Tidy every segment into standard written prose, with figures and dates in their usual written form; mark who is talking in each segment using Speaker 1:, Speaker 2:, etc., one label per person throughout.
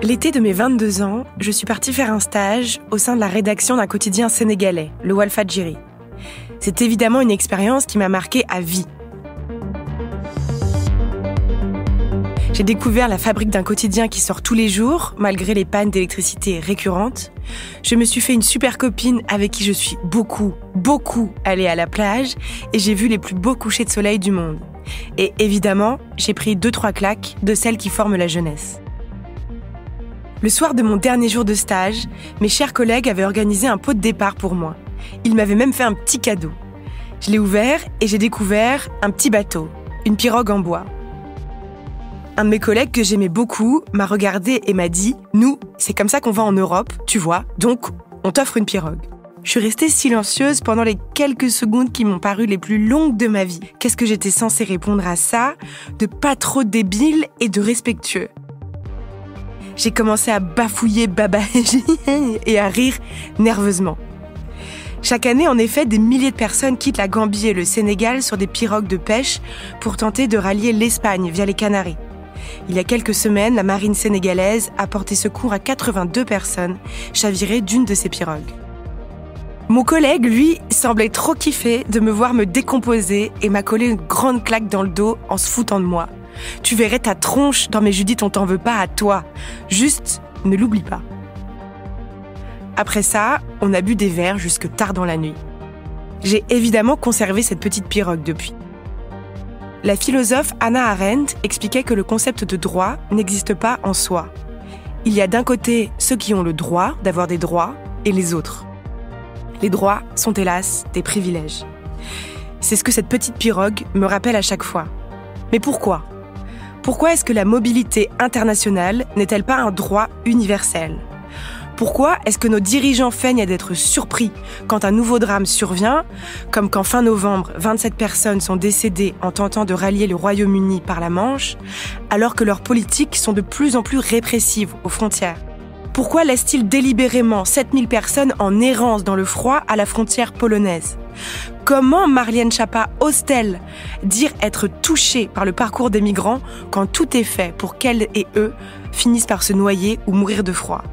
Speaker 1: L'été de mes 22 ans, je suis partie faire un stage au sein de la rédaction d'un quotidien sénégalais, le Walfadjri. C'est évidemment une expérience qui m'a marquée à vie. J'ai découvert la fabrique d'un quotidien qui sort tous les jours, malgré les pannes d'électricité récurrentes. Je me suis fait une super copine avec qui je suis beaucoup allée à la plage et j'ai vu les plus beaux couchers de soleil du monde. Et évidemment, j'ai pris 2-3 claques de celles qui forment la jeunesse. Le soir de mon dernier jour de stage, mes chers collègues avaient organisé un pot de départ pour moi. Ils m'avaient même fait un petit cadeau. Je l'ai ouvert et j'ai découvert un petit bateau, une pirogue en bois. Un de mes collègues que j'aimais beaucoup m'a regardé et m'a dit « Nous, c'est comme ça qu'on va en Europe, tu vois, donc on t'offre une pirogue. » Je suis restée silencieuse pendant les quelques secondes qui m'ont paru les plus longues de ma vie. Qu'est-ce que j'étais censée répondre à ça, de pas trop débile et de respectueux? J'ai commencé à bafouiller, babager et à rire nerveusement. Chaque année, en effet, des milliers de personnes quittent la Gambie et le Sénégal sur des pirogues de pêche pour tenter de rallier l'Espagne via les Canaries. Il y a quelques semaines, la marine sénégalaise a porté secours à 82 personnes chavirées d'une de ces pirogues. Mon collègue, lui, semblait trop kiffer de me voir me décomposer et m'a collé une grande claque dans le dos en se foutant de moi. Tu verrais ta tronche dans mes Judith, on t'en veut pas à toi. Juste, ne l'oublie pas. Après ça, on a bu des verres jusque tard dans la nuit. J'ai évidemment conservé cette petite pirogue depuis. La philosophe Hannah Arendt expliquait que le concept de droit n'existe pas en soi. Il y a d'un côté ceux qui ont le droit d'avoir des droits et les autres. Les droits sont hélas des privilèges. C'est ce que cette petite pirogue me rappelle à chaque fois. Mais pourquoi ? Pourquoi est-ce que la mobilité internationale n'est-elle pas un droit universel ? Pourquoi est-ce que nos dirigeants feignent d'être surpris quand un nouveau drame survient, comme quand fin novembre, 27 personnes sont décédées en tentant de rallier le Royaume-Uni par la Manche, alors que leurs politiques sont de plus en plus répressives aux frontières ? Pourquoi laissent-ils délibérément 7000 personnes en errance dans le froid à la frontière polonaise ? Comment Marlène Schiappa ose-t-elle dire être touchée par le parcours des migrants quand tout est fait pour qu'elle et eux finissent par se noyer ou mourir de froid ?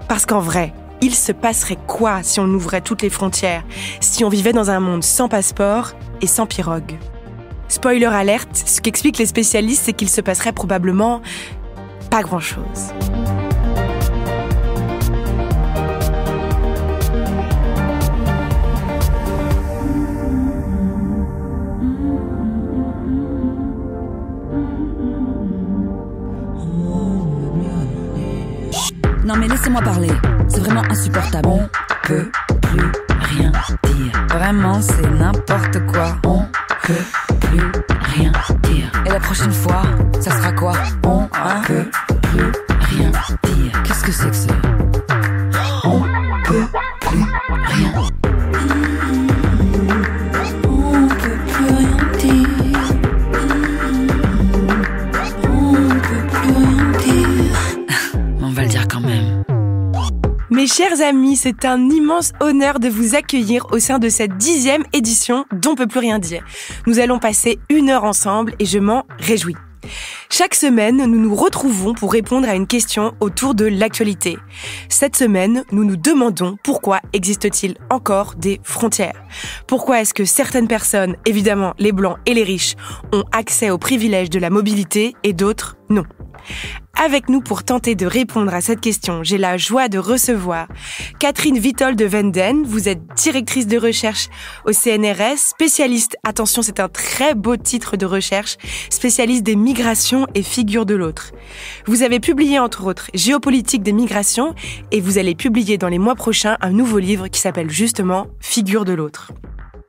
Speaker 1: Parce qu'en vrai, il se passerait quoi si on ouvrait toutes les frontières, si on vivait dans un monde sans passeport et sans pirogue ? Spoiler alerte, ce qu'expliquent les spécialistes, c'est qu'il se passerait probablement pas grand-chose.
Speaker 2: Non mais laissez-moi parler, c'est vraiment insupportable. On peut plus rien dire. Vraiment, c'est n'importe quoi. On peut plus rien dire. Et la prochaine fois, ça sera quoi? On peut plus rien dire. Qu'est-ce que c'est que ça? On peut plus rien. On peut plus rien dire. On peut plus rien dire. On va le dire quand même.
Speaker 1: Mes chers amis, c'est un immense honneur de vous accueillir au sein de cette 10e édition d'On peut plus rien dire. Nous allons passer 1 heure ensemble et je m'en réjouis. Chaque semaine, nous nous retrouvons pour répondre à une question autour de l'actualité. Cette semaine, nous nous demandons pourquoi existe-t-il encore des frontières ? Pourquoi est-ce que certaines personnes, évidemment les blancs et les riches, ont accès aux privilèges de la mobilité et d'autres non ? Avec nous pour tenter de répondre à cette question, j'ai la joie de recevoir Catherine Witold de Venden. Vous êtes directrice de recherche au CNRS, spécialiste, attention c'est un très beau titre de recherche, spécialiste des migrations et figure de l'autre. Vous avez publié entre autres Géopolitique des migrations et vous allez publier dans les mois prochains un nouveau livre qui s'appelle justement Figure de l'autre.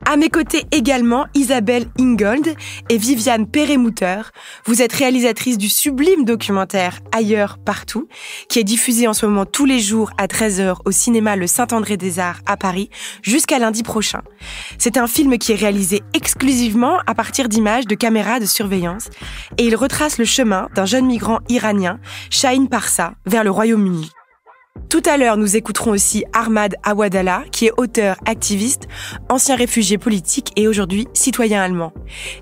Speaker 1: À mes côtés également, Isabelle Ingold et Viviane Perret-Mouter. Vous êtes réalisatrice du sublime documentaire Ailleurs, partout, qui est diffusé en ce moment tous les jours à 13h au cinéma Le Saint-André-des-Arts à Paris jusqu'à lundi prochain. C'est un film qui est réalisé exclusivement à partir d'images de caméras de surveillance et il retrace le chemin d'un jeune migrant iranien, Shaheen Parsa, vers le Royaume-Uni. Tout à l'heure, nous écouterons aussi Ahmad Awadallah, qui est auteur, activiste, ancien réfugié politique et aujourd'hui citoyen allemand.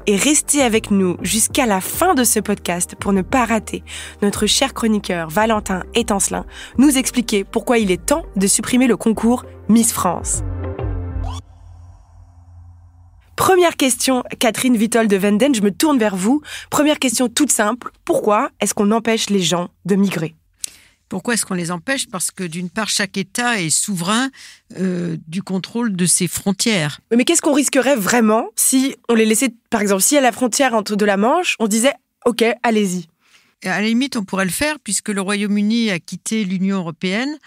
Speaker 1: Et restez avec nous jusqu'à la fin de ce podcast pour ne pas rater notre cher chroniqueur Valentin Étancelin nous expliquer pourquoi il est temps de supprimer le concours Miss France. Première question, Catherine Witold de Wenden, je me tourne vers vous. Première question toute simple, pourquoi est-ce qu'on empêche les gens de migrer ?
Speaker 3: Pourquoi est-ce qu'on les empêche ? Parce que d'une part, chaque État est souverain du contrôle de ses frontières.
Speaker 1: Mais qu'est-ce qu'on risquerait vraiment si on les laissait, par exemple, si à la frontière de la Manche, on disait « Ok, allez-y ».
Speaker 3: À la limite, on pourrait le faire puisque le Royaume-Uni a quitté l'Union européenne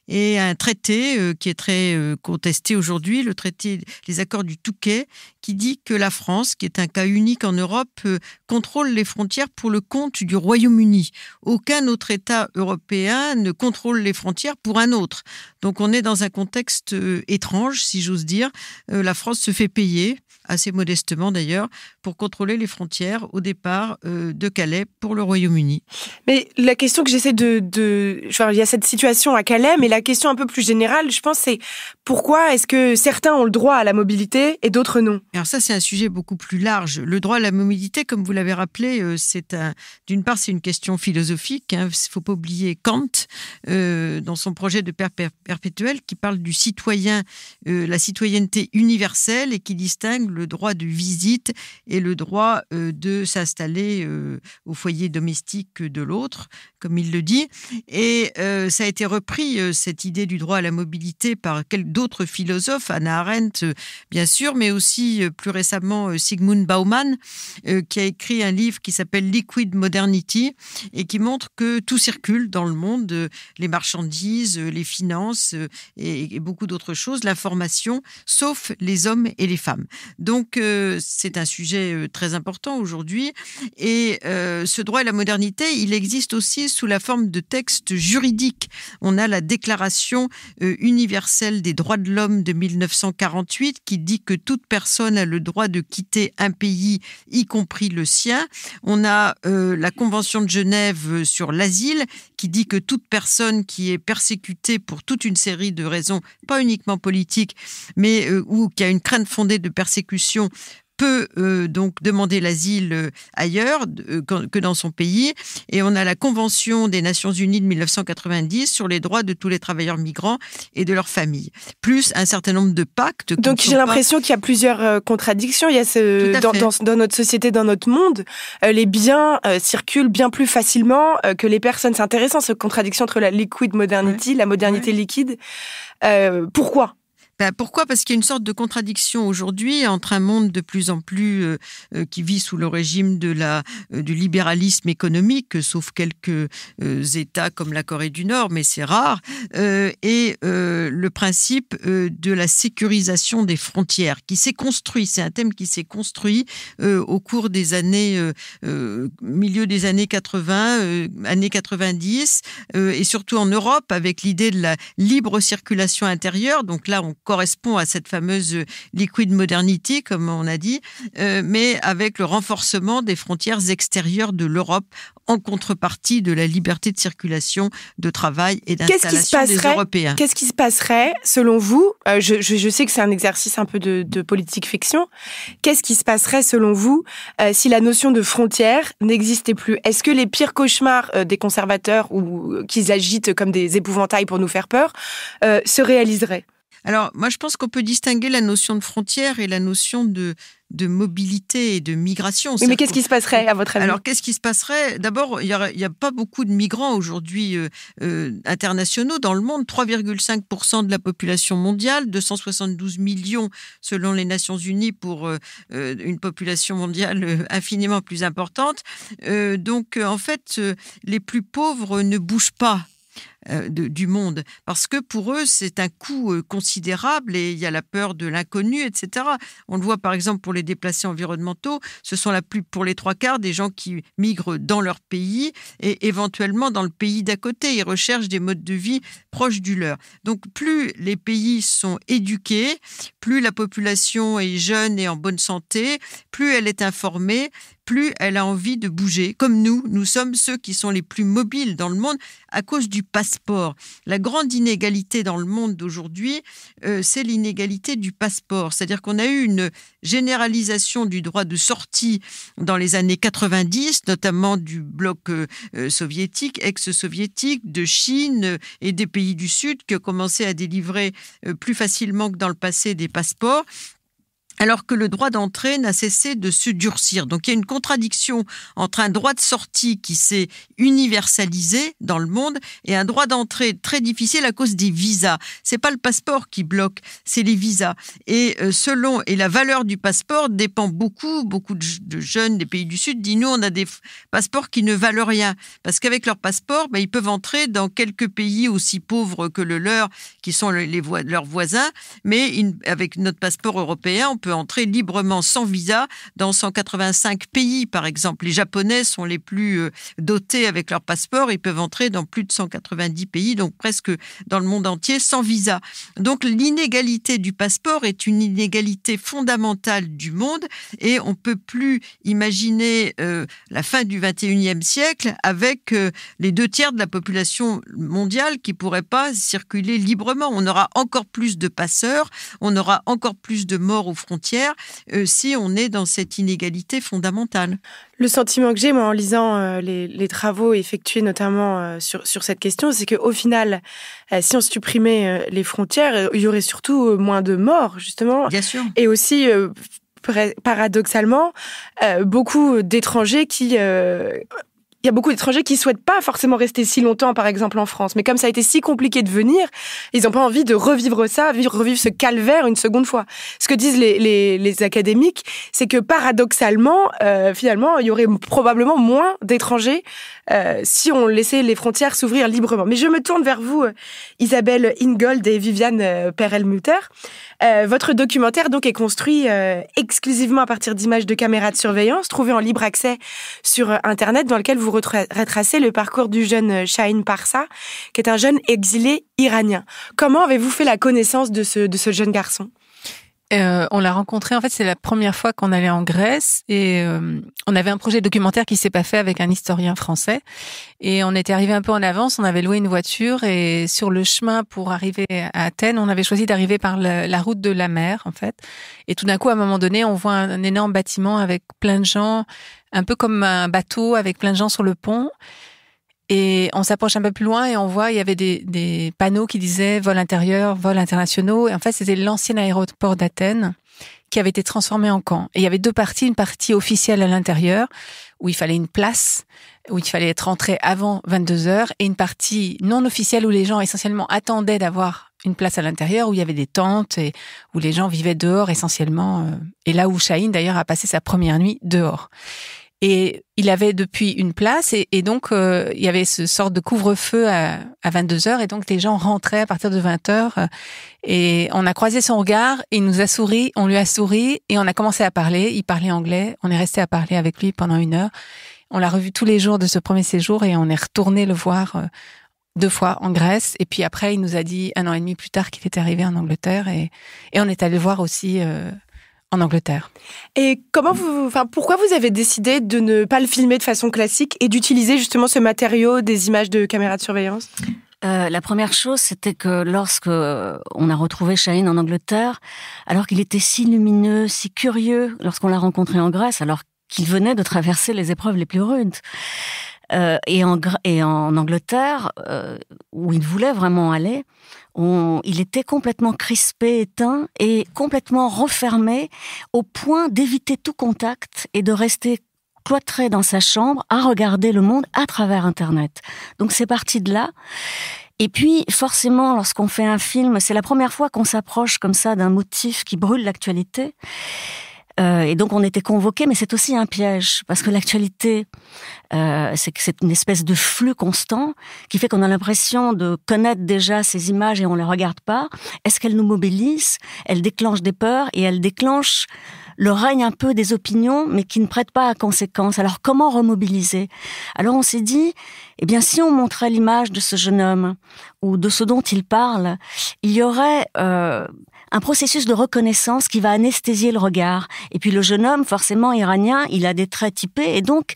Speaker 3: et un traité qui est très contesté aujourd'hui, le traité, les accords du Touquet, qui dit que la France, qui est un cas unique en Europe, contrôle les frontières pour le compte du Royaume-Uni. Aucun autre État européen ne contrôle les frontières pour un autre. Donc on est dans un contexte étrange, si j'ose dire. La France se fait payer, assez modestement d'ailleurs, pour contrôler les frontières au départ de Calais pour le Royaume-Uni.
Speaker 1: Mais la question que j'essaie il y a cette situation à Calais, mais la question un peu plus générale, je pense, c'est pourquoi est-ce que certains ont le droit à la mobilité et d'autres non ?
Speaker 3: Alors ça, c'est un sujet beaucoup plus large. Le droit à la mobilité, comme vous l'avez rappelé, d'une part, c'est une question philosophique. Il ne faut pas oublier Kant, dans son projet de Père perpétuel, qui parle du citoyen, la citoyenneté universelle et qui distingue le droit de visite et le droit de s'installer au foyer domestique de l'autre, comme il le dit. Et ça a été repris, cette idée du droit à la mobilité, par d'autres philosophes, Hannah Arendt, bien sûr, mais aussi plus récemment Zygmunt Bauman, qui a écrit un livre qui s'appelle Liquid Modernity et qui montre que tout circule dans le monde, les marchandises, les finances et beaucoup d'autres choses, l'information, sauf les hommes et les femmes. Donc, c'est un sujet très important aujourd'hui. Et ce droit à la modernité, il existe aussi sous la forme de textes juridiques. On a la Déclaration universelle des droits de l'homme de 1948 qui dit que toute personne a le droit de quitter un pays, y compris le sien. On a la Convention de Genève sur l'asile qui dit que toute personne qui est persécutée pour toute une série de raisons, pas uniquement politiques, mais ou qui a une crainte fondée de persécution, peut donc demander l'asile ailleurs que dans son pays. Et on a la Convention des Nations Unies de 1990 sur les droits de tous les travailleurs migrants et de leurs familles, plus un certain nombre de pactes.
Speaker 1: Donc j'ai l'impression qu'il y a plusieurs contradictions. Il y a dans notre société, dans notre monde, les biens circulent bien plus facilement que les personnes. C'est intéressant, cette contradiction entre la liquid modernity, la modernité liquide. Pourquoi ?
Speaker 3: Pourquoi ? Parce qu'il y a une sorte de contradiction aujourd'hui entre un monde de plus en plus qui vit sous le régime du libéralisme économique, sauf quelques États comme la Corée du Nord, mais c'est rare, et le principe de la sécurisation des frontières qui s'est construit. C'est un thème qui s'est construit au cours des années, milieu des années 80, années 90, et surtout en Europe avec l'idée de la libre circulation intérieure. Donc là, on correspond à cette fameuse liquid modernity, comme on a dit, mais avec le renforcement des frontières extérieures de l'Europe en contrepartie de la liberté de circulation, de travail et d'installation des Européens.
Speaker 1: Qu'est-ce qui se passerait, selon vous, je sais que c'est un exercice un peu de politique fiction, qu'est-ce qui se passerait, selon vous, si la notion de frontière n'existait plus ? Est-ce que les pires cauchemars des conservateurs, ou qu'ils agitent comme des épouvantails pour nous faire peur, se réaliseraient ?
Speaker 3: Alors, moi, je pense qu'on peut distinguer la notion de frontière et la notion de mobilité et de migration.
Speaker 1: Mais qu'est-ce qui se passerait, à votre avis ?
Speaker 3: Alors, qu'est-ce qui se passerait ? D'abord, il n'y a pas beaucoup de migrants aujourd'hui internationaux dans le monde. 3,5% de la population mondiale, 272 millions selon les Nations Unies pour une population mondiale infiniment plus importante. Donc, en fait, les plus pauvres ne bougent pas du monde, parce que pour eux, c'est un coût considérable et il y a la peur de l'inconnu, etc. On le voit par exemple pour les déplacés environnementaux, ce sont pour les 3/4 des gens qui migrent dans leur pays et éventuellement dans le pays d'à côté. Ils recherchent des modes de vie proches du leur. Donc plus les pays sont éduqués, plus la population est jeune et en bonne santé, plus elle est informée, plus elle a envie de bouger. Comme nous sommes ceux qui sont les plus mobiles dans le monde à cause du passé passeport. La grande inégalité dans le monde d'aujourd'hui, c'est l'inégalité du passeport. C'est-à-dire qu'on a eu une généralisation du droit de sortie dans les années 90, notamment du bloc soviétique, ex-soviétique, de Chine et des pays du Sud qui ont commencé à délivrer plus facilement que dans le passé des passeports, alors que le droit d'entrée n'a cessé de se durcir. Donc il y a une contradiction entre un droit de sortie qui s'est universalisé dans le monde et un droit d'entrée très difficile à cause des visas. C'est pas le passeport qui bloque, c'est les visas. Et la valeur du passeport dépend beaucoup de jeunes des pays du Sud disent nous on a des passeports qui ne valent rien parce qu'avec leur passeport ils peuvent entrer dans quelques pays aussi pauvres que le leur qui sont leurs voisins, mais avec notre passeport européen on peut entrer librement sans visa dans 185 pays, par exemple. Les Japonais sont les plus dotés avec leur passeport. Ils peuvent entrer dans plus de 190 pays, donc presque dans le monde entier, sans visa. Donc l'inégalité du passeport est une inégalité fondamentale du monde et on ne peut plus imaginer la fin du XXIe siècle avec les 2/3 de la population mondiale qui ne pourraient pas circuler librement. On aura encore plus de passeurs, on aura encore plus de morts aux frontières si on est dans cette inégalité fondamentale.
Speaker 1: Le sentiment que j'ai, moi, en lisant les travaux effectués notamment sur cette question, c'est qu'au final, si on supprimait les frontières, il y aurait surtout moins de morts, justement.
Speaker 3: Bien sûr.
Speaker 1: Et aussi, paradoxalement, beaucoup d'étrangers qui... Il y a beaucoup d'étrangers qui souhaitent pas forcément rester si longtemps, par exemple, en France. Mais comme ça a été si compliqué de venir, ils n'ont pas envie de revivre ça, revivre ce calvaire une seconde fois. Ce que disent les académiques, c'est que paradoxalement, finalement, il y aurait probablement moins d'étrangers si on laissait les frontières s'ouvrir librement. Mais je me tourne vers vous, Isabelle Ingold et Viviane Perelmutter. Votre documentaire donc est construit exclusivement à partir d'images de caméras de surveillance trouvées en libre accès sur Internet, dans lequel vous retracez le parcours du jeune Shaheen Parsa, qui est un jeune exilé iranien. Comment avez-vous fait la connaissance de ce jeune garçon ?
Speaker 4: On l'a rencontré, en fait, c'est la première fois qu'on allait en Grèce et on avait un projet documentaire qui s'est pas fait avec un historien français et on était arrivé un peu en avance, on avait loué une voiture et sur le chemin pour arriver à Athènes, on avait choisi d'arriver par la route de la mer, en fait. Et tout d'un coup, à un moment donné, on voit un énorme bâtiment avec plein de gens, un peu comme un bateau avec plein de gens sur le pont. Et on s'approche un peu plus loin et on voit, il y avait des panneaux qui disaient vol intérieur, vol internationaux. Et en fait, c'était l'ancien aéroport d'Athènes qui avait été transformé en camp. Et il y avait deux parties, une partie officielle à l'intérieur, où il fallait une place, où il fallait être rentré avant 22h, et une partie non officielle où les gens essentiellement attendaient d'avoir une place à l'intérieur, où il y avait des tentes et où les gens vivaient dehors essentiellement. Et là où Shaheen, d'ailleurs, a passé sa première nuit dehors. Et il avait depuis une place et donc il y avait ce sort de couvre-feu à 22h et donc les gens rentraient à partir de 20h et on a croisé son regard, il nous a souri, on lui a souri et on a commencé à parler, il parlait anglais, on est resté à parler avec lui pendant 1 heure. On l'a revu tous les jours de ce premier séjour et on est retourné le voir 2 fois en Grèce et puis après il nous a dit 1 an et demi plus tard qu'il était arrivé en Angleterre et on est allé le voir aussi en Angleterre.
Speaker 1: Et pourquoi vous avez décidé de ne pas le filmer de façon classique et d'utiliser justement ce matériau des images de caméras de surveillance ?
Speaker 5: La première chose, c'était que lorsque on a retrouvé Shaheen en Angleterre, alors qu'il était si lumineux, si curieux, lorsqu'on l'a rencontré en Grèce, alors qu'il venait de traverser les épreuves les plus rudes, et en Angleterre, où il voulait vraiment aller, il était complètement crispé, éteint et complètement refermé au point d'éviter tout contact et de rester cloîtré dans sa chambre à regarder le monde à travers Internet. Donc c'est parti de là. Et puis, forcément, lorsqu'on fait un film, c'est la première fois qu'on s'approche comme ça d'un motif qui brûle l'actualité. Et donc on était convoqués, mais c'est aussi un piège, parce que l'actualité, c'est une espèce de flux constant qui fait qu'on a l'impression de connaître déjà ces images et on les regarde pas. Est-ce qu'elles nous mobilisent ? Elles déclenchent des peurs et elles déclenchent le règne un peu des opinions, mais qui ne prêtent pas à conséquence. Alors comment remobiliser ? Alors on s'est dit, eh bien si on montrait l'image de ce jeune homme ou de ce dont il parle, il y aurait un processus de reconnaissance qui va anesthésier le regard. Et puis le jeune homme, forcément iranien, il a des traits typés, et donc,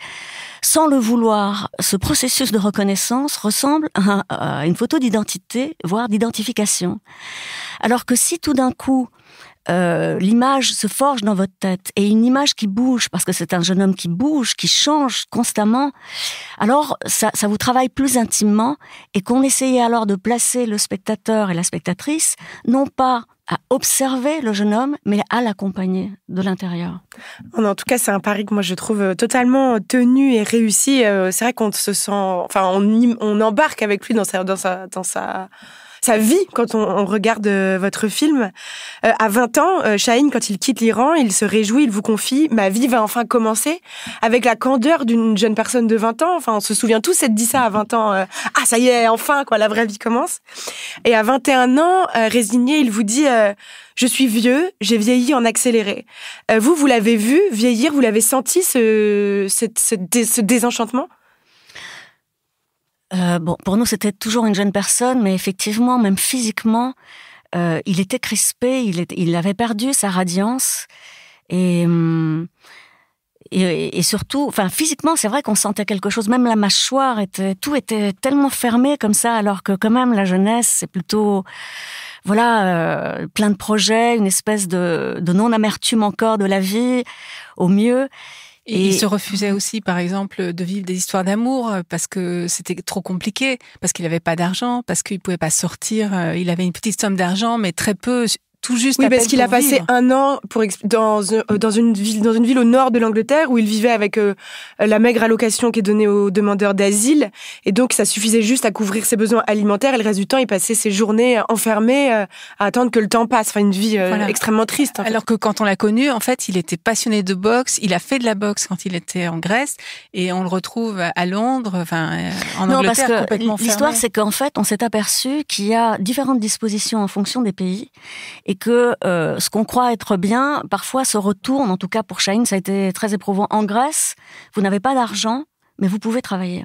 Speaker 5: sans le vouloir, ce processus de reconnaissance ressemble à une photo d'identité, voire d'identification. Alors que si tout d'un coup, l'image se forge dans votre tête, et une image qui bouge, parce que c'est un jeune homme qui bouge, qui change constamment, alors ça vous travaille plus intimement, et qu'on essayait alors de placer le spectateur et la spectatrice, non pas à observer le jeune homme, mais à l'accompagner de l'intérieur.
Speaker 1: En tout cas, c'est un pari que moi je trouve totalement tenu et réussi. C'est vrai qu'on se sent, enfin, on embarque avec lui dans sa vie quand on regarde votre film. À 20 ans, Chahine, quand il quitte l'Iran, il se réjouit, il vous confie « Ma vie va enfin commencer » avec la candeur d'une jeune personne de 20 ans. Enfin, on se souvient tous s'être dit ça à 20 ans. Ah, ça y est, enfin, quoi, la vraie vie commence. Et à 21 ans, résigné, il vous dit je suis vieux, j'ai vieilli en accéléré. Vous l'avez vu vieillir, vous l'avez senti, ce désenchantement ?
Speaker 5: Bon, pour nous, c'était toujours une jeune personne, mais effectivement, même physiquement, il était crispé, il avait perdu sa radiance, et surtout, enfin, physiquement, c'est vrai qu'on sentait quelque chose, même la mâchoire tout était tellement fermé comme ça, alors que quand même, la jeunesse, c'est plutôt, voilà, plein de projets, une espèce de non-amertume encore de la vie, au mieux.
Speaker 4: Et il se refusait aussi, par exemple, de vivre des histoires d'amour parce que c'était trop compliqué, parce qu'il n'avait pas d'argent, parce qu'il ne pouvait pas sortir. Il avait une petite somme d'argent, mais très peu, tout juste
Speaker 1: oui,
Speaker 4: à peine
Speaker 1: parce qu'il a passé
Speaker 4: vivre.
Speaker 1: 1 an dans une ville au nord de l'Angleterre où il vivait avec la maigre allocation qui est donnée aux demandeurs d'asile. Et donc, ça suffisait juste à couvrir ses besoins alimentaires. Et le reste du temps, il passait ses journées enfermé à attendre que le temps passe. Enfin, une vie extrêmement triste. En fait.
Speaker 4: Alors que quand on l'a connu, en fait, il était passionné de boxe. Il a fait de la boxe quand il était en Grèce. Et on le retrouve à Londres, en Angleterre, complètement fermé.
Speaker 5: L'histoire, c'est qu'en fait, on s'est aperçu qu'il y a différentes dispositions en fonction des pays. Et que ce qu'on croit être bien, parfois se retourne. En tout cas, pour Chahine, ça a été très éprouvant. En Grèce, vous n'avez pas d'argent, mais vous pouvez travailler.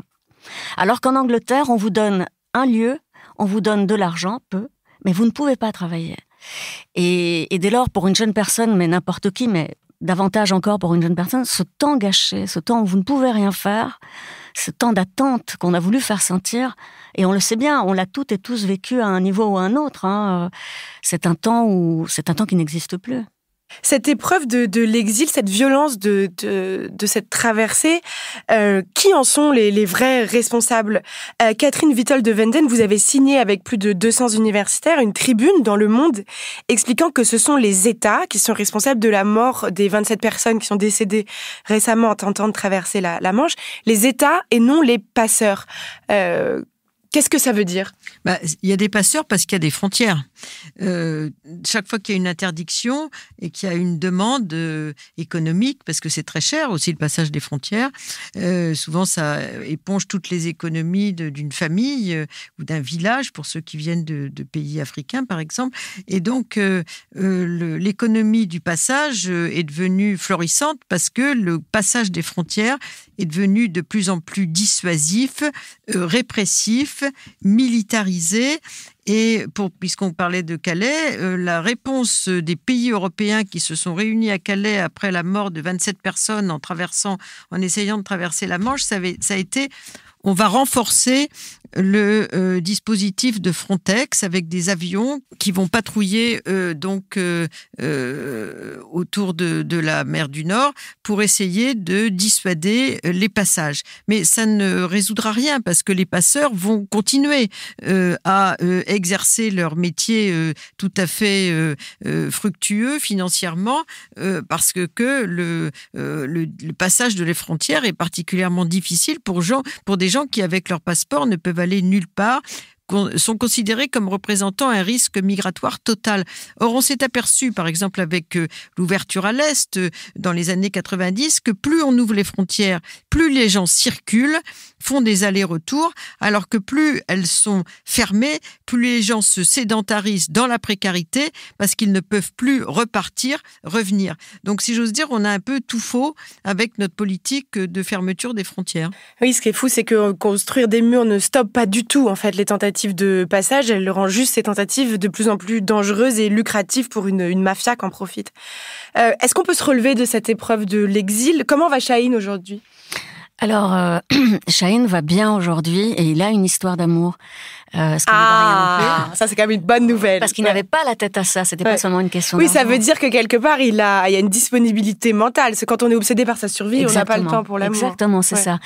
Speaker 5: Alors qu'en Angleterre, on vous donne un lieu, on vous donne de l'argent, peu, mais vous ne pouvez pas travailler. Et dès lors, pour une jeune personne, mais n'importe qui, mais davantage encore pour une jeune personne, ce temps gâché, ce temps où vous ne pouvez rien faire, ce temps d'attente qu'on a voulu faire sentir, et on le sait bien, on l'a toutes et tous vécu à un niveau ou à un autre. C'est un temps qui n'existe plus.
Speaker 1: Cette épreuve de l'exil, cette violence de cette traversée, qui en sont les vrais responsables ? Catherine Witold de Wenden, vous avez signé avec plus de 200 universitaires une tribune dans Le Monde expliquant que ce sont les États qui sont responsables de la mort des 27 personnes qui sont décédées récemment en tentant de traverser la Manche. Les États et non les passeurs. Qu'est-ce que ça veut dire ?
Speaker 3: Il y a des passeurs parce qu'il y a des frontières. Chaque fois qu'il y a une interdiction et qu'il y a une demande économique, parce que c'est très cher aussi le passage des frontières, souvent ça éponge toutes les économies d'une famille ou d'un village pour ceux qui viennent de pays africains par exemple. Et donc l'économie du passage est devenue florissante parce que le passage des frontières est devenu de plus en plus dissuasif, répressif, militarisé. Et puisqu'on parlait de Calais, la réponse des pays européens qui se sont réunis à Calais après la mort de 27 personnes en essayant de traverser la Manche, ça a été on va renforcer le dispositif de Frontex avec des avions qui vont patrouiller autour de la mer du Nord pour essayer de dissuader les passages. Mais ça ne résoudra rien parce que les passeurs vont continuer à exercer leur métier tout à fait fructueux financièrement parce que le passage de les frontières est particulièrement difficile pour des gens qui, avec leur passeport, ne peuvent aller nulle part, sont considérés comme représentant un risque migratoire total. Or, on s'est aperçu, par exemple, avec l'ouverture à l'Est dans les années 90, que plus on ouvre les frontières, plus les gens circulent, font des allers-retours, alors que plus elles sont fermées, plus les gens se sédentarisent dans la précarité parce qu'ils ne peuvent plus revenir. Donc, si j'ose dire, on a un peu tout faux avec notre politique de fermeture des frontières.
Speaker 1: Oui, ce qui est fou, c'est que construire des murs ne stoppe pas du tout, en fait, les tentatives de passage. Elle rend juste ces tentatives de plus en plus dangereuses et lucratives pour une mafia qui en profite. Est-ce qu'on peut se relever de cette épreuve de l'exil ? Comment va Chahine aujourd'hui ?
Speaker 5: Alors, Chahine va bien aujourd'hui et il a une histoire d'amour. Ce qui n'est pas rien non plus.
Speaker 1: Ça c'est quand même une bonne nouvelle.
Speaker 5: Parce qu'il n'avait pas la tête à ça, c'était pas seulement une question
Speaker 1: d'argent. Ça
Speaker 5: d'argent.
Speaker 1: veut dire que quelque part, il y a une disponibilité mentale. C'est quand on est obsédé par sa survie, on n'a pas le temps pour l'amour.
Speaker 5: Exactement, c'est ça.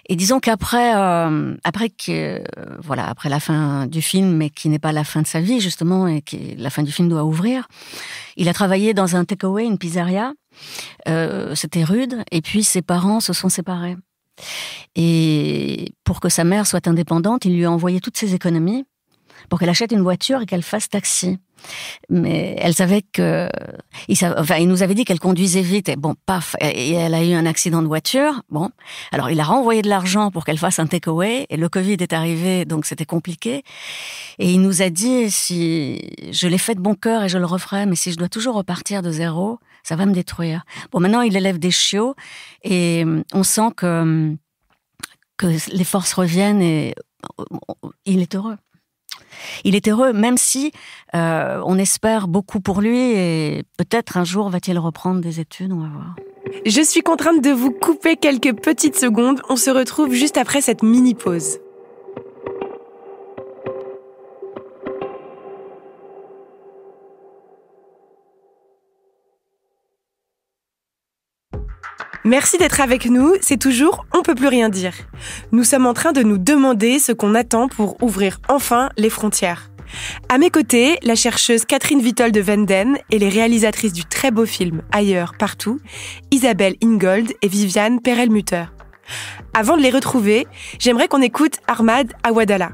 Speaker 5: Et disons qu'après après la fin du film, mais qui n'est pas la fin de sa vie justement, et que la fin du film doit ouvrir, il a travaillé dans un takeaway, une pizzeria. C'était rude, et puis ses parents se sont séparés. Et pour que sa mère soit indépendante, il lui a envoyé toutes ses économies pour qu'elle achète une voiture et qu'elle fasse taxi. Mais elle savait que... il nous avait dit qu'elle conduisait vite, et bon, paf, et elle a eu un accident de voiture. Bon, alors il a renvoyé de l'argent pour qu'elle fasse un takeaway, et le Covid est arrivé, donc c'était compliqué. Et il nous a dit, si je l'ai fait de bon cœur et je le referai, mais si je dois toujours repartir de zéro, ça va me détruire. Bon, maintenant, il élève des chiots, et on sent que les forces reviennent, et il est heureux. Il est heureux, même si on espère beaucoup pour lui, et peut-être un jour va-t-il reprendre des études, on va voir.
Speaker 1: Je suis contrainte de vous couper quelques petites secondes. On se retrouve juste après cette mini-pause. Merci d'être avec nous, c'est toujours « On peut plus rien dire ». Nous sommes en train de nous demander ce qu'on attend pour ouvrir enfin les frontières. À mes côtés, la chercheuse Catherine Witold de Venden et les réalisatrices du très beau film « Ailleurs, partout », Isabelle Ingold et Viviane Perelmutter. Avant de les retrouver, j'aimerais qu'on écoute Ahmad Awadallah.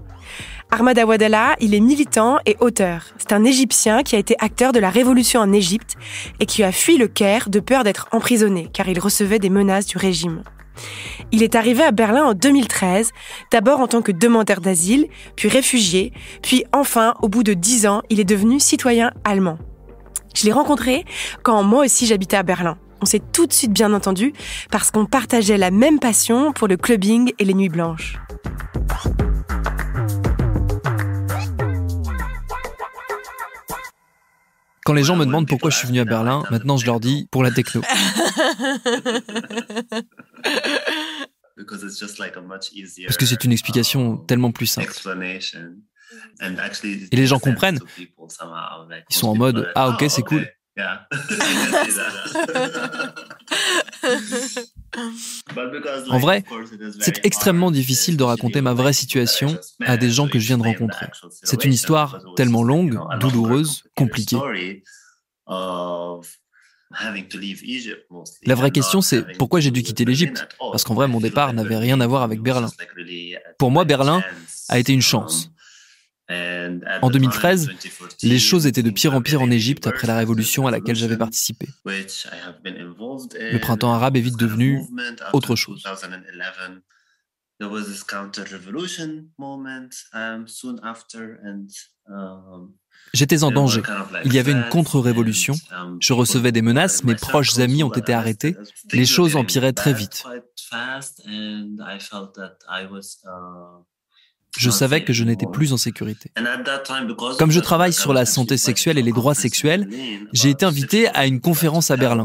Speaker 1: Ahmad Awadallah, il est militant et auteur. C'est un Égyptien qui a été acteur de la révolution en Égypte et qui a fui le Caire de peur d'être emprisonné, car il recevait des menaces du régime. Il est arrivé à Berlin en 2013, d'abord en tant que demandeur d'asile, puis réfugié, puis enfin, au bout de 10 ans, il est devenu citoyen allemand. Je l'ai rencontré quand moi aussi j'habitais à Berlin. On s'est tout de suite bien entendu parce qu'on partageait la même passion pour le clubbing et les nuits blanches.
Speaker 6: Quand les gens me demandent pourquoi je suis venu à Berlin, maintenant je leur dis pour la techno. Parce que c'est une explication tellement plus simple. Et les gens comprennent. Ils sont en mode « Ah ok, c'est cool ». En vrai, c'est extrêmement difficile de raconter ma vraie situation à des gens que je viens de rencontrer. C'est une histoire tellement longue, douloureuse, compliquée. La vraie question, c'est pourquoi j'ai dû quitter l'Égypte ? Parce qu'en vrai, mon départ n'avait rien à voir avec Berlin. Pour moi, Berlin a été une chance. En 2013, les choses étaient de pire en pire en Égypte après la révolution à laquelle j'avais participé. Le printemps arabe est vite devenu autre chose. J'étais en danger. Il y avait une contre-révolution. Je recevais des menaces, mes proches amis ont été arrêtés. Les choses empiraient très vite. Je savais que je n'étais plus en sécurité. Comme je travaille sur la santé sexuelle et les droits sexuels, j'ai été invité à une conférence à Berlin.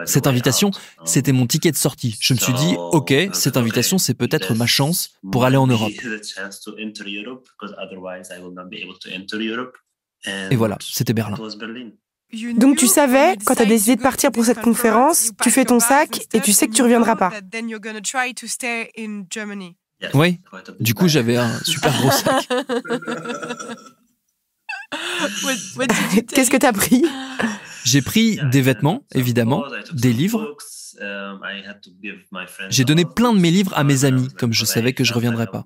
Speaker 6: Cette invitation, c'était mon ticket de sortie. Je me suis dit, ok, cette invitation, c'est peut-être ma chance pour aller en Europe. Et voilà, c'était Berlin.
Speaker 1: Donc tu savais, quand tu as décidé de partir pour cette conférence, tu fais ton sac et tu sais que tu reviendras pas.
Speaker 6: Oui, du coup j'avais un super gros sac.
Speaker 1: Qu'est-ce que t'as pris ?
Speaker 6: J'ai pris des vêtements, évidemment, des livres. J'ai donné plein de mes livres à mes amis, comme je savais que je reviendrais pas.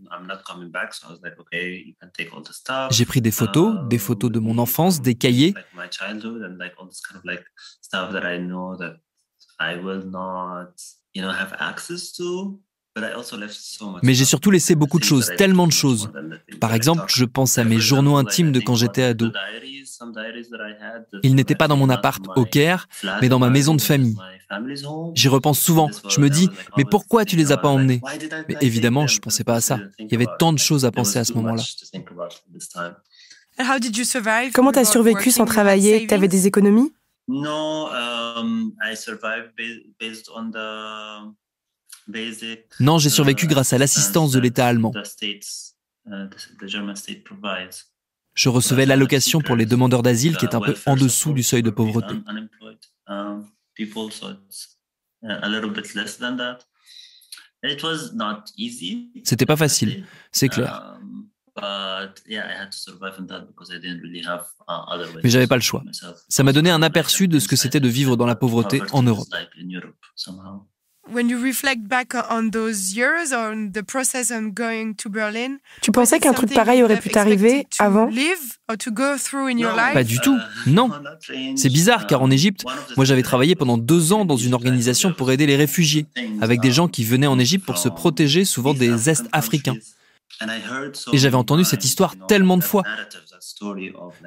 Speaker 6: J'ai pris des photos de mon enfance, des cahiers. Mais j'ai surtout laissé beaucoup de choses, tellement de choses. Par exemple, je pense à mes journaux intimes de quand j'étais ado. Ils n'étaient pas dans mon appart au Caire, mais dans ma maison de famille. J'y repense souvent. Je me dis, mais pourquoi tu les as pas emmenés? Mais évidemment, je pensais pas à ça. Il y avait tant de choses à penser à ce moment-là.
Speaker 1: Comment t'as survécu sans travailler? T'avais des économies?
Speaker 6: Non, j'ai survécu grâce à l'assistance de l'État allemand. Je recevais l'allocation pour les demandeurs d'asile qui est un peu en dessous du seuil de pauvreté. C'était pas facile, c'est clair. Mais j'avais pas le choix. Ça m'a donné un aperçu de ce que c'était de vivre dans la pauvreté en Europe.
Speaker 1: Tu pensais qu'un truc pareil aurait pu t'arriver avant?
Speaker 6: Pas du tout, non. C'est bizarre car en Égypte, moi j'avais travaillé pendant 2 ans dans une organisation pour aider les réfugiés, avec des gens qui venaient en Égypte pour se protéger, souvent des Est-Africains. Et j'avais entendu cette histoire tellement de fois.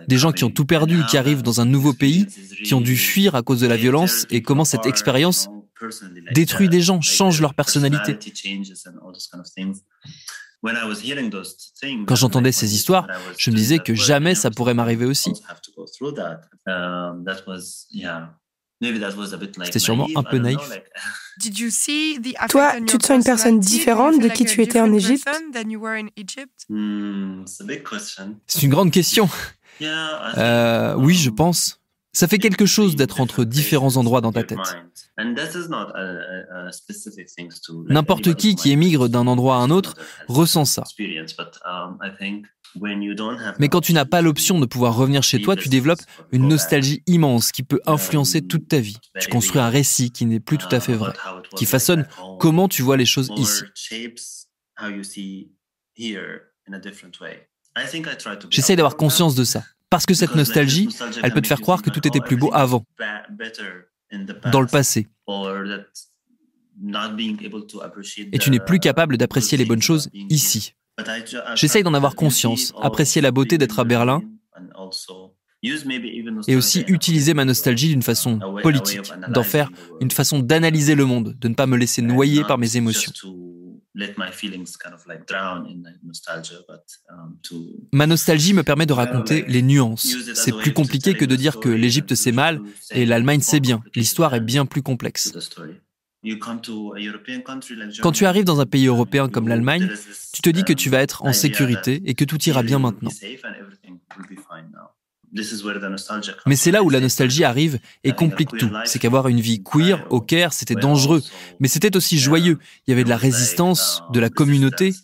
Speaker 6: Des gens qui ont tout perdu, qui arrivent dans un nouveau pays, qui ont dû fuir à cause de la violence et comment cette expérience détruit des gens, change leur personnalité. Quand j'entendais ces histoires, je me disais que jamais ça pourrait m'arriver aussi. C'était sûrement un peu naïf.
Speaker 1: Toi, tu te sens une personne différente de qui tu étais en Égypte?
Speaker 6: C'est une grande question. Oui, je pense. Ça fait quelque chose d'être entre différents endroits dans ta tête. N'importe qui émigre d'un endroit à un autre ressent ça. Mais quand tu n'as pas l'option de pouvoir revenir chez toi, tu développes une nostalgie immense qui peut influencer toute ta vie. Tu construis un récit qui n'est plus tout à fait vrai, qui façonne comment tu vois les choses ici. J'essaye d'avoir conscience de ça. Parce que cette nostalgie, elle peut te faire croire que tout était plus beau avant, dans le passé. Et tu n'es plus capable d'apprécier les bonnes choses ici. J'essaye d'en avoir conscience, apprécier la beauté d'être à Berlin et aussi utiliser ma nostalgie d'une façon politique, d'en faire une façon d'analyser le monde, de ne pas me laisser noyer par mes émotions. Ma nostalgie me permet de raconter les nuances. C'est plus compliqué que de dire que l'Égypte c'est mal et l'Allemagne c'est bien. L'histoire est bien plus complexe. Quand tu arrives dans un pays européen comme l'Allemagne, tu te dis que tu vas être en sécurité et que tout ira bien maintenant. Mais c'est là où la nostalgie arrive et complique tout. C'est qu'avoir une vie queer au Caire, c'était dangereux, mais c'était aussi joyeux. Il y avait de la résistance, de la communauté.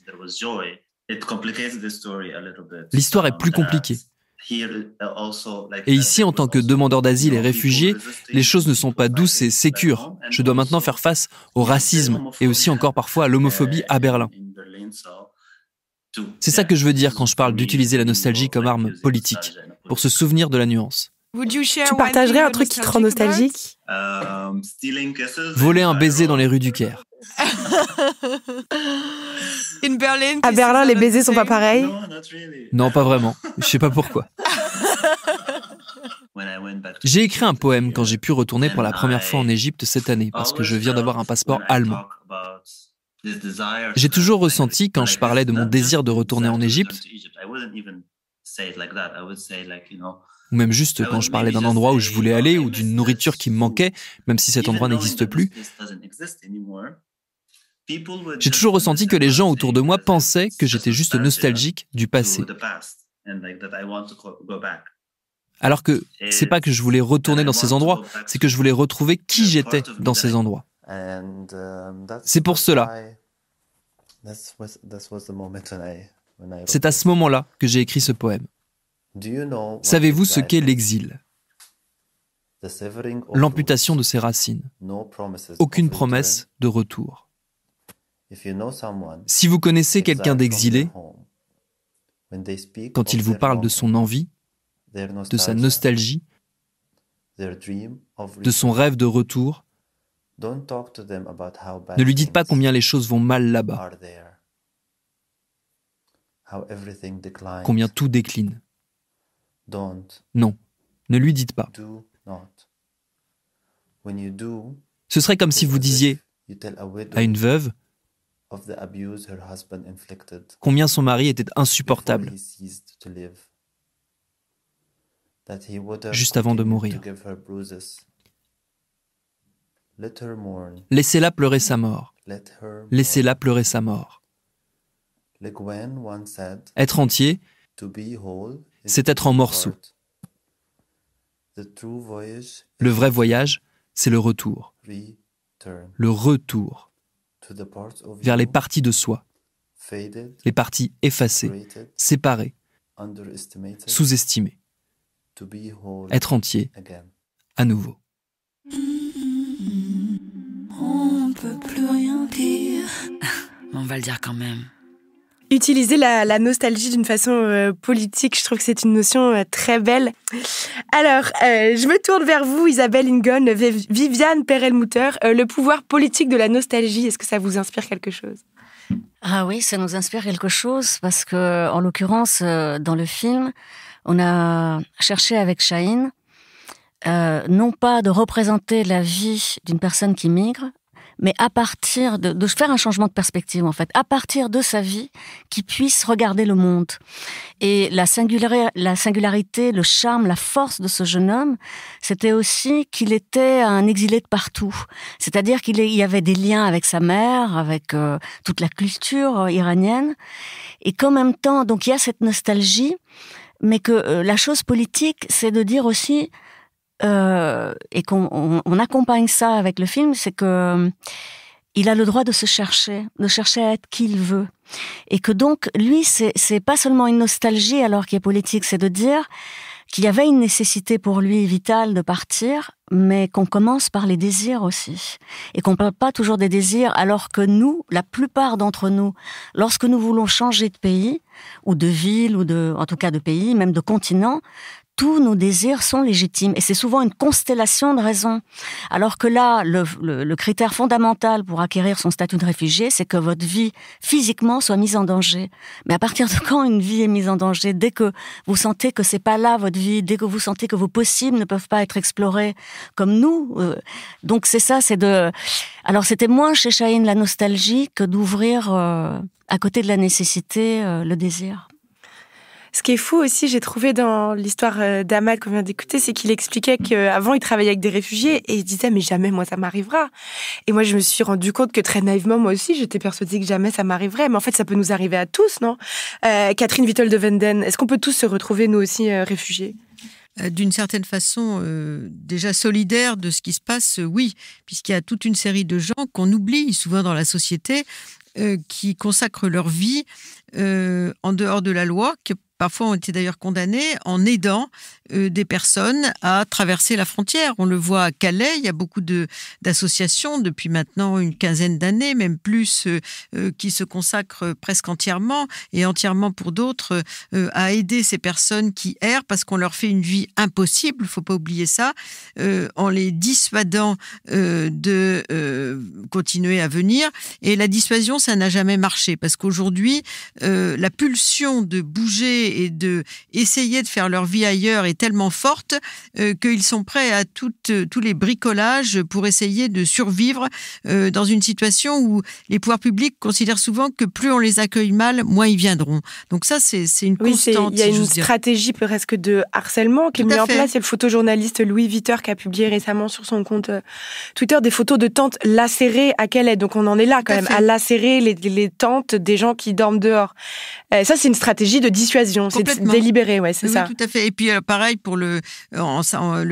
Speaker 6: L'histoire est plus compliquée. Et ici, en tant que demandeur d'asile et réfugié, les choses ne sont pas douces et sécures. Je dois maintenant faire face au racisme et aussi encore parfois à l'homophobie à Berlin. C'est ça que je veux dire quand je parle d'utiliser la nostalgie comme arme politique, pour se souvenir de la nuance.
Speaker 1: Tu partagerais un truc qui te rend nostalgique?
Speaker 6: Voler un baiser dans les rues du Caire.
Speaker 1: À Berlin, les baisers sont pas pareils?
Speaker 6: Non, pas vraiment. Je sais pas pourquoi. J'ai écrit un poème quand j'ai pu retourner pour la première fois en Égypte cette année, parce que je viens d'avoir un passeport allemand. J'ai toujours ressenti, quand je parlais de mon désir de retourner en Égypte, ou même juste quand je parlais d'un endroit où je voulais aller ou d'une nourriture qui me manquait, même si cet endroit n'existe plus, j'ai toujours ressenti que les gens autour de moi pensaient que j'étais juste nostalgique du passé. Alors que c'est pas que je voulais retourner dans ces endroits, c'est que je voulais retrouver qui j'étais dans ces endroits. C'est pour cela. C'est à ce moment-là que j'ai écrit ce poème. Savez-vous ce qu'est l'exil? L'amputation de ses racines. Aucune promesse de retour. Si vous connaissez quelqu'un d'exilé, quand il vous parle de son envie, de sa nostalgie, de son rêve de retour, Ne lui dites pas combien les choses vont mal là-bas, combien tout décline. Non, ne lui dites pas. Ce serait comme si vous disiez à une veuve combien son mari était insupportable juste avant de mourir. Laissez-la pleurer sa mort. Laissez-la pleurer sa mort. Être entier, c'est être en morceaux. Le vrai voyage, c'est le retour. Le retour vers les parties de soi, les parties effacées, séparées, sous-estimées. Être entier, à nouveau.
Speaker 2: On peut plus rien dire. On va le dire quand même.
Speaker 1: Utiliser la nostalgie d'une façon politique, je trouve que c'est une notion très belle. Alors, je me tourne vers vous, Isabelle Ingon, Viviane Perelmutter. Le pouvoir politique de la nostalgie, est-ce que ça vous inspire quelque chose ?
Speaker 5: Ah oui, ça nous inspire quelque chose parce que, en l'occurrence, dans le film, on a cherché avec Chahine non pas de représenter la vie d'une personne qui migre, mais à partir de faire un changement de perspective, en fait, à partir de sa vie, qui puisse regarder le monde. Et la singularité, le charme, la force de ce jeune homme, c'était aussi qu'il était un exilé de partout. C'est-à-dire qu'il y avait des liens avec sa mère, avec toute la culture iranienne, et qu'en même temps, donc il y a cette nostalgie, mais que la chose politique, c'est de dire aussi et qu'on accompagne ça avec le film, c'est que il a le droit de se chercher, à être qui il veut, et que donc lui, c'est pas seulement une nostalgie alors qu'il est politique, c'est de dire qu'il y avait une nécessité pour lui vitale de partir, mais qu'on commence par les désirs aussi, et qu'on parle pas toujours des désirs, alors que nous, la plupart d'entre nous, lorsque nous voulons changer de pays ou de ville ou en tout cas de pays, même de continent, tous nos désirs sont légitimes et c'est souvent une constellation de raisons. Alors que là, le critère fondamental pour acquérir son statut de réfugié, c'est que votre vie physiquement soit mise en danger. Mais à partir de quand une vie est mise en danger ? Dès que vous sentez que c'est pas là votre vie, dès que vous sentez que vos possibles ne peuvent pas être explorés comme nous. Donc c'est ça, Alors c'était moins chez Chahine la nostalgie que d'ouvrir à côté de la nécessité le désir.
Speaker 1: Ce qui est fou aussi, j'ai trouvé dans l'histoire d'Ahmad qu'on vient d'écouter, c'est qu'il expliquait qu'avant, il travaillait avec des réfugiés et il disait « mais jamais, moi, ça m'arrivera ». Et moi, je me suis rendu compte que très naïvement, moi aussi, j'étais persuadée que jamais ça m'arriverait. Mais en fait, ça peut nous arriver à tous, non ? Catherine Vittel de Venden, est-ce qu'on peut tous se retrouver, nous aussi, réfugiés ?
Speaker 3: D'une certaine façon, déjà solidaire de ce qui se passe, oui, puisqu'il y a toute une série de gens qu'on oublie souvent dans la société, qui consacrent leur vie en dehors de la loi, que parfois ont été d'ailleurs condamnés en aidant des personnes à traverser la frontière. On le voit à Calais, il y a beaucoup d'associations depuis maintenant une quinzaine d'années, même plus, qui se consacrent presque entièrement et entièrement pour d'autres à aider ces personnes qui errent parce qu'on leur fait une vie impossible, il ne faut pas oublier ça, en les dissuadant de continuer à venir. Et la dissuasion, ça n'a jamais marché parce qu'aujourd'hui, la pulsion de bouger et de essayer de faire leur vie ailleurs est tellement forte qu'ils sont prêts à tous les bricolages pour essayer de survivre dans une situation où les pouvoirs publics considèrent souvent que plus on les accueille mal, moins ils viendront. Donc ça, c'est une constante.
Speaker 1: Il y a une stratégie presque de harcèlement qui est mise en place. C'est le photojournaliste Louis Viter qui a publié récemment sur son compte Twitter des photos de tentes lacérées à Calais. Donc on en est là quand même, à lacérer les tentes des gens qui dorment dehors. Ça, c'est une stratégie de dissuasion. C'est délibéré, ouais, c'est ça.
Speaker 3: Oui, tout à fait. Et puis, pareil pour le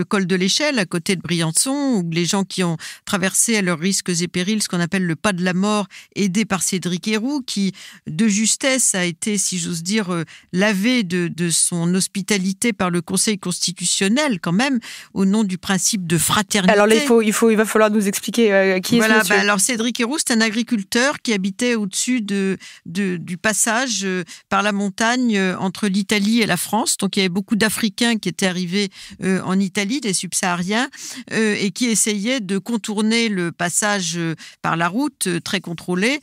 Speaker 3: col de l'Échelle, à côté de Briançon, où les gens qui ont traversé à leurs risques et périls ce qu'on appelle le pas de la mort, aidé par Cédric Héroux, qui, de justesse, a été, si j'ose dire, lavé de son hospitalité par le Conseil constitutionnel, quand même, au nom du principe de fraternité.
Speaker 1: Alors là, il va falloir nous expliquer qui est ce monsieur.
Speaker 3: Alors, Cédric Héroux, c'est un agriculteur qui habitait au-dessus du passage par la montagne entre entre l'Italie et la France. Donc, il y avait beaucoup d'Africains qui étaient arrivés en Italie, des subsahariens, et qui essayaient de contourner le passage par la route très contrôlée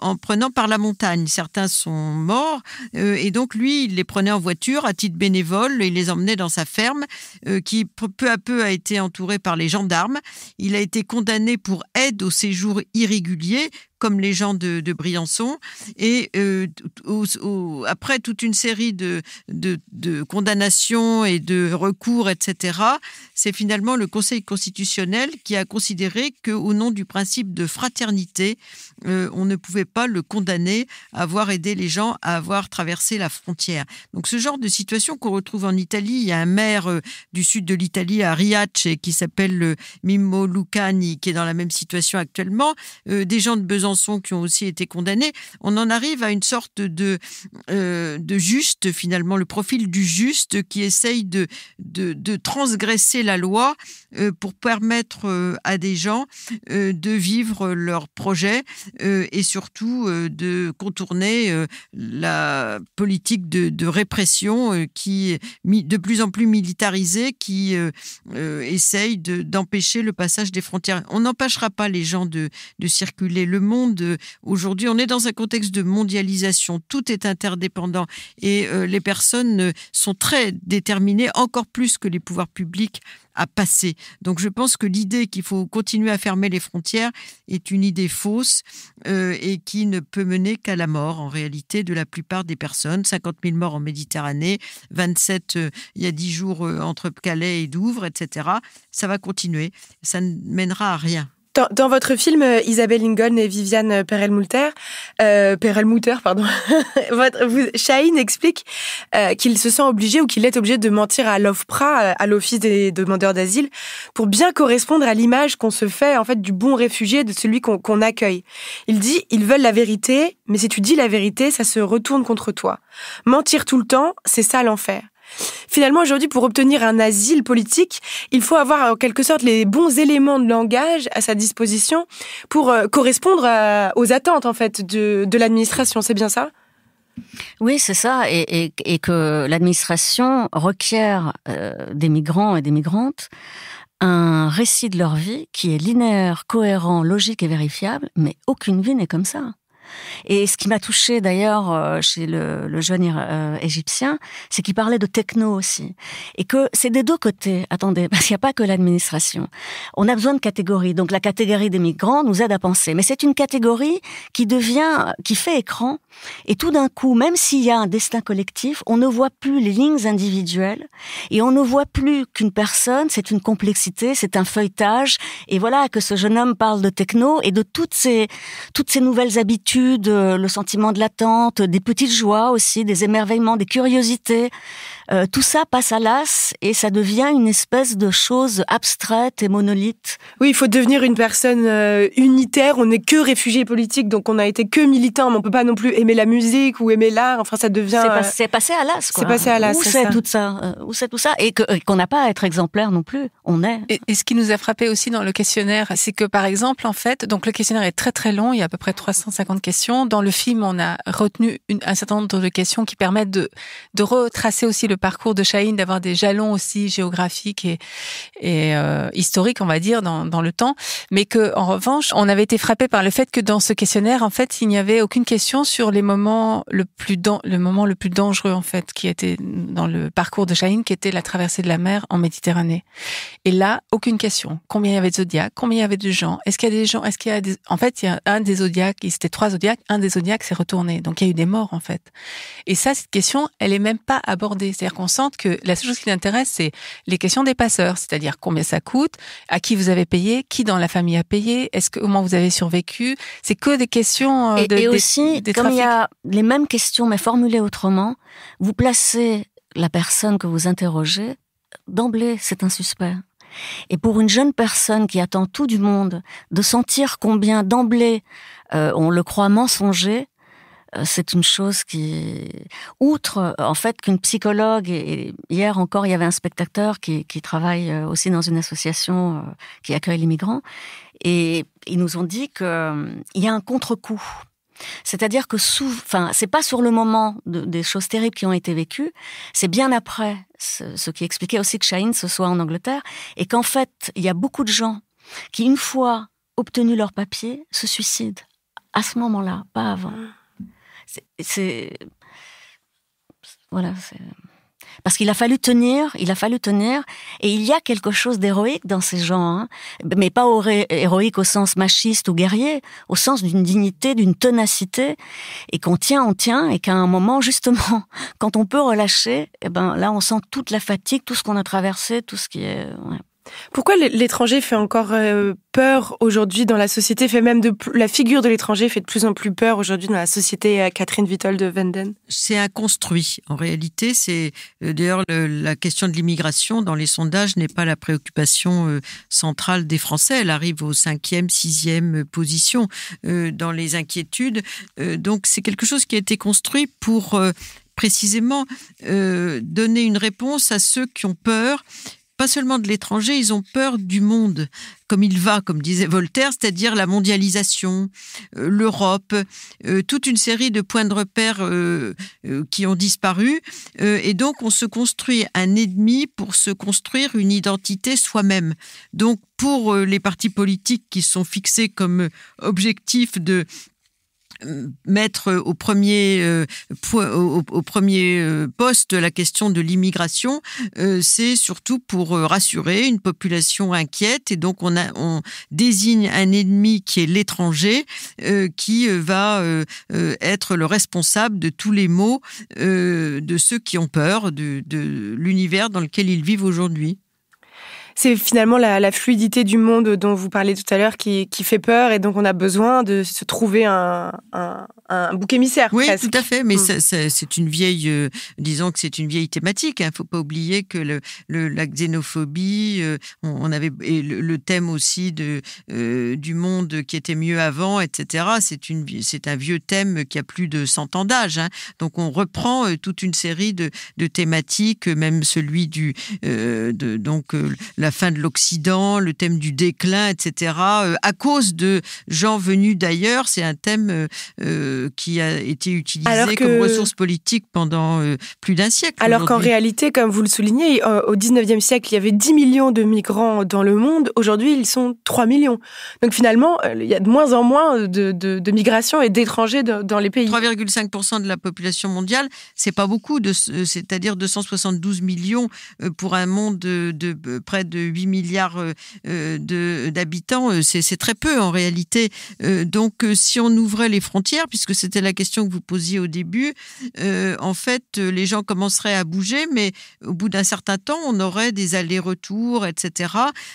Speaker 3: en prenant par la montagne. Certains sont morts et donc lui, il les prenait en voiture à titre bénévole. Il les emmenait dans sa ferme qui peu à peu a été entourée par les gendarmes. Il a été condamné pour aide au séjour irrégulier, comme les gens de Briançon. Et après toute une série de condamnations et de recours, etc., c'est finalement le Conseil constitutionnel qui a considéré qu'au nom du principe de fraternité, on ne pouvait pas le condamner à avoir aidé les gens à avoir traversé la frontière. Donc ce genre de situation qu'on retrouve en Italie, il y a un maire du sud de l'Italie, à Riace, qui s'appelle Mimmo Lucani, qui est dans la même situation actuellement, des gens de Besançon qui ont aussi été condamnés. On en arrive à une sorte de juste, finalement, le profil du juste qui essaye de transgresser la loi pour permettre à des gens de vivre leurs projets et surtout de contourner la politique de répression qui est de plus en plus militarisée, qui essaye d'empêcher le passage des frontières. On n'empêchera pas les gens de circuler. Le monde, aujourd'hui, on est dans un contexte de mondialisation. Tout est interdépendant et les personnes sont très déterminées, encore plus que les pouvoirs publics, à passer. Donc je pense que l'idée qu'il faut continuer à fermer les frontières est une idée fausse et qui ne peut mener qu'à la mort, en réalité, de la plupart des personnes. 50 000 morts en Méditerranée, 27 il y a 10 jours entre Calais et Douvres, etc. Ça va continuer. Ça ne mènera à rien.
Speaker 1: Dans votre film, Isabelle Lincoln et Viviane Perelmutter, Chahine explique qu'il se sent obligé ou qu'il est obligé de mentir à l'OFPRA, à l'Office des demandeurs d'asile, pour bien correspondre à l'image qu'on se fait en fait du bon réfugié, de celui qu'on accueille. Il dit, ils veulent la vérité, mais si tu dis la vérité, ça se retourne contre toi. Mentir tout le temps, c'est ça l'enfer. Finalement, aujourd'hui, pour obtenir un asile politique, il faut avoir en quelque sorte les bons éléments de langage à sa disposition pour correspondre aux attentes en fait de l'administration. C'est bien ça ?
Speaker 5: Oui, c'est ça, et que l'administration requiert des migrants et des migrantes un récit de leur vie qui est linéaire, cohérent, logique et vérifiable, mais aucune vie n'est comme ça. Et ce qui m'a touchée d'ailleurs chez le jeune égyptien, c'est qu'il parlait de techno aussi. Et que c'est des deux côtés. Attendez, parce qu'il n'y a pas que l'administration. On a besoin de catégories. Donc la catégorie des migrants nous aide à penser. Mais c'est une catégorie qui fait écran. Et tout d'un coup, même s'il y a un destin collectif, on ne voit plus les lignes individuelles. Et on ne voit plus qu'une personne, c'est une complexité, c'est un feuilletage. Et voilà que ce jeune homme parle de techno et de toutes ces nouvelles habitudes, le sentiment de l'attente, des petites joies aussi, des émerveillements, des curiosités. Tout ça passe à l'as et ça devient une espèce de chose abstraite et monolithe.
Speaker 1: Oui, il faut devenir une personne unitaire. On n'est que réfugié politique, donc on a été que militant, mais on peut pas non plus aimer la musique ou aimer l'art. Enfin, ça devient...
Speaker 5: C'est passé à l'as, quoi.
Speaker 1: C'est passé à l'as,
Speaker 5: où c'est tout ça où c'est tout ça et qu'on n'a pas à être exemplaire non plus. On est.
Speaker 4: Et ce qui nous a frappé aussi dans le questionnaire, c'est que par exemple, en fait, donc le questionnaire est très très long. Il y a à peu près 350 questions. Dans le film, on a retenu un certain nombre de questions qui permettent de retracer aussi le parcours de Chahine, d'avoir des jalons aussi géographiques et historiques, on va dire, dans le temps. Mais que, en revanche, on avait été frappé par le fait que dans ce questionnaire, en fait, il n'y avait aucune question sur le moment le plus dangereux, en fait, qui était dans le parcours de Chahine, qui était la traversée de la mer en Méditerranée. Et là, aucune question. Combien il y avait de zodiaques? Combien il y avait de gens? Est-ce qu'il y a des gens? En fait, il y a un des zodiaques, c'était 3 zodiaques, un des zodiaques s'est retourné. Donc, il y a eu des morts, en fait. Et ça, cette question, elle est même pas abordée. C'est-à-dire qu'on sent que la seule chose qui l'intéresse, c'est les questions des passeurs. C'est-à-dire combien ça coûte, à qui vous avez payé, qui dans la famille a payé, comment vous avez survécu. C'est que des questions
Speaker 5: et aussi, comme il y a les mêmes questions, mais formulées autrement, vous placez la personne que vous interrogez, d'emblée, c'est un suspect. Et pour une jeune personne qui attend tout du monde, de sentir combien d'emblée on le croit mensonger, c'est une chose qui, outre en fait qu'une psychologue, et hier encore il y avait un spectateur qui travaille aussi dans une association qui accueille les migrants, et ils nous ont dit qu'il y a un contre-coup. C'est-à-dire que c'est pas sur le moment des choses terribles qui ont été vécues, c'est bien après, ce qui expliquait aussi que Chahine se soit en Angleterre, et qu'en fait, il y a beaucoup de gens qui, une fois obtenu leur papier, se suicident. À ce moment-là, pas avant. Parce qu'il a fallu tenir, et il y a quelque chose d'héroïque dans ces gens, hein, mais pas héroïque au sens machiste ou guerrier, au sens d'une dignité, d'une ténacité, et on tient, et qu'à un moment, justement, quand on peut relâcher, là, on sent toute la fatigue, tout ce qu'on a traversé, tout ce qui est... Ouais.
Speaker 1: Pourquoi l'étranger fait encore peur aujourd'hui dans la société, la figure de l'étranger fait de plus en plus peur aujourd'hui dans la société, Catherine Witold de Wenden?
Speaker 3: C'est un construit. En réalité, c'est d'ailleurs la question de l'immigration dans les sondages n'est pas la préoccupation centrale des Français. Elle arrive aux 5e, 6e position dans les inquiétudes. Donc c'est quelque chose qui a été construit pour précisément donner une réponse à ceux qui ont peur. Pas seulement de l'étranger, ils ont peur du monde, comme disait Voltaire, c'est-à-dire la mondialisation, l'Europe, toute une série de points de repère qui ont disparu. Et donc, on se construit un ennemi pour se construire une identité soi-même. Donc, pour les partis politiques qui sont fixés comme objectif de mettre au premier poste la question de l'immigration, c'est surtout pour rassurer une population inquiète, et donc on désigne un ennemi qui est l'étranger, qui va être le responsable de tous les maux de ceux qui ont peur de l'univers dans lequel ils vivent aujourd'hui.
Speaker 1: C'est finalement la fluidité du monde dont vous parlez tout à l'heure qui fait peur, et donc on a besoin de se trouver un bouc émissaire.
Speaker 3: Oui,
Speaker 1: presque.
Speaker 3: Tout à fait, mais c'est une vieille, disons que c'est une vieille thématique. Il ne faut pas oublier que la xénophobie, on avait et le thème aussi du monde qui était mieux avant, etc. C'est un vieux thème qui a plus de 100 ans d'âge. Hein. Donc on reprend toute une série de thématiques, même celui la fin de l'Occident, le thème du déclin, etc. À cause de gens venus d'ailleurs, c'est un thème qui a été utilisé comme ressource politique pendant plus d'un siècle.
Speaker 1: Alors qu'en réalité, comme vous le soulignez, au 19e siècle, il y avait 10 millions de migrants dans le monde. Aujourd'hui, ils sont 3 millions. Donc finalement, il y a de moins en moins de migration et d'étrangers dans les pays.
Speaker 3: 3,5% de la population mondiale, c'est pas beaucoup, c'est-à-dire 272 millions pour un monde de près de 8 milliards d'habitants, c'est très peu en réalité. Donc, si on ouvrait les frontières, puisque c'était la question que vous posiez au début, en fait, les gens commenceraient à bouger, mais au bout d'un certain temps, on aurait des allers-retours, etc.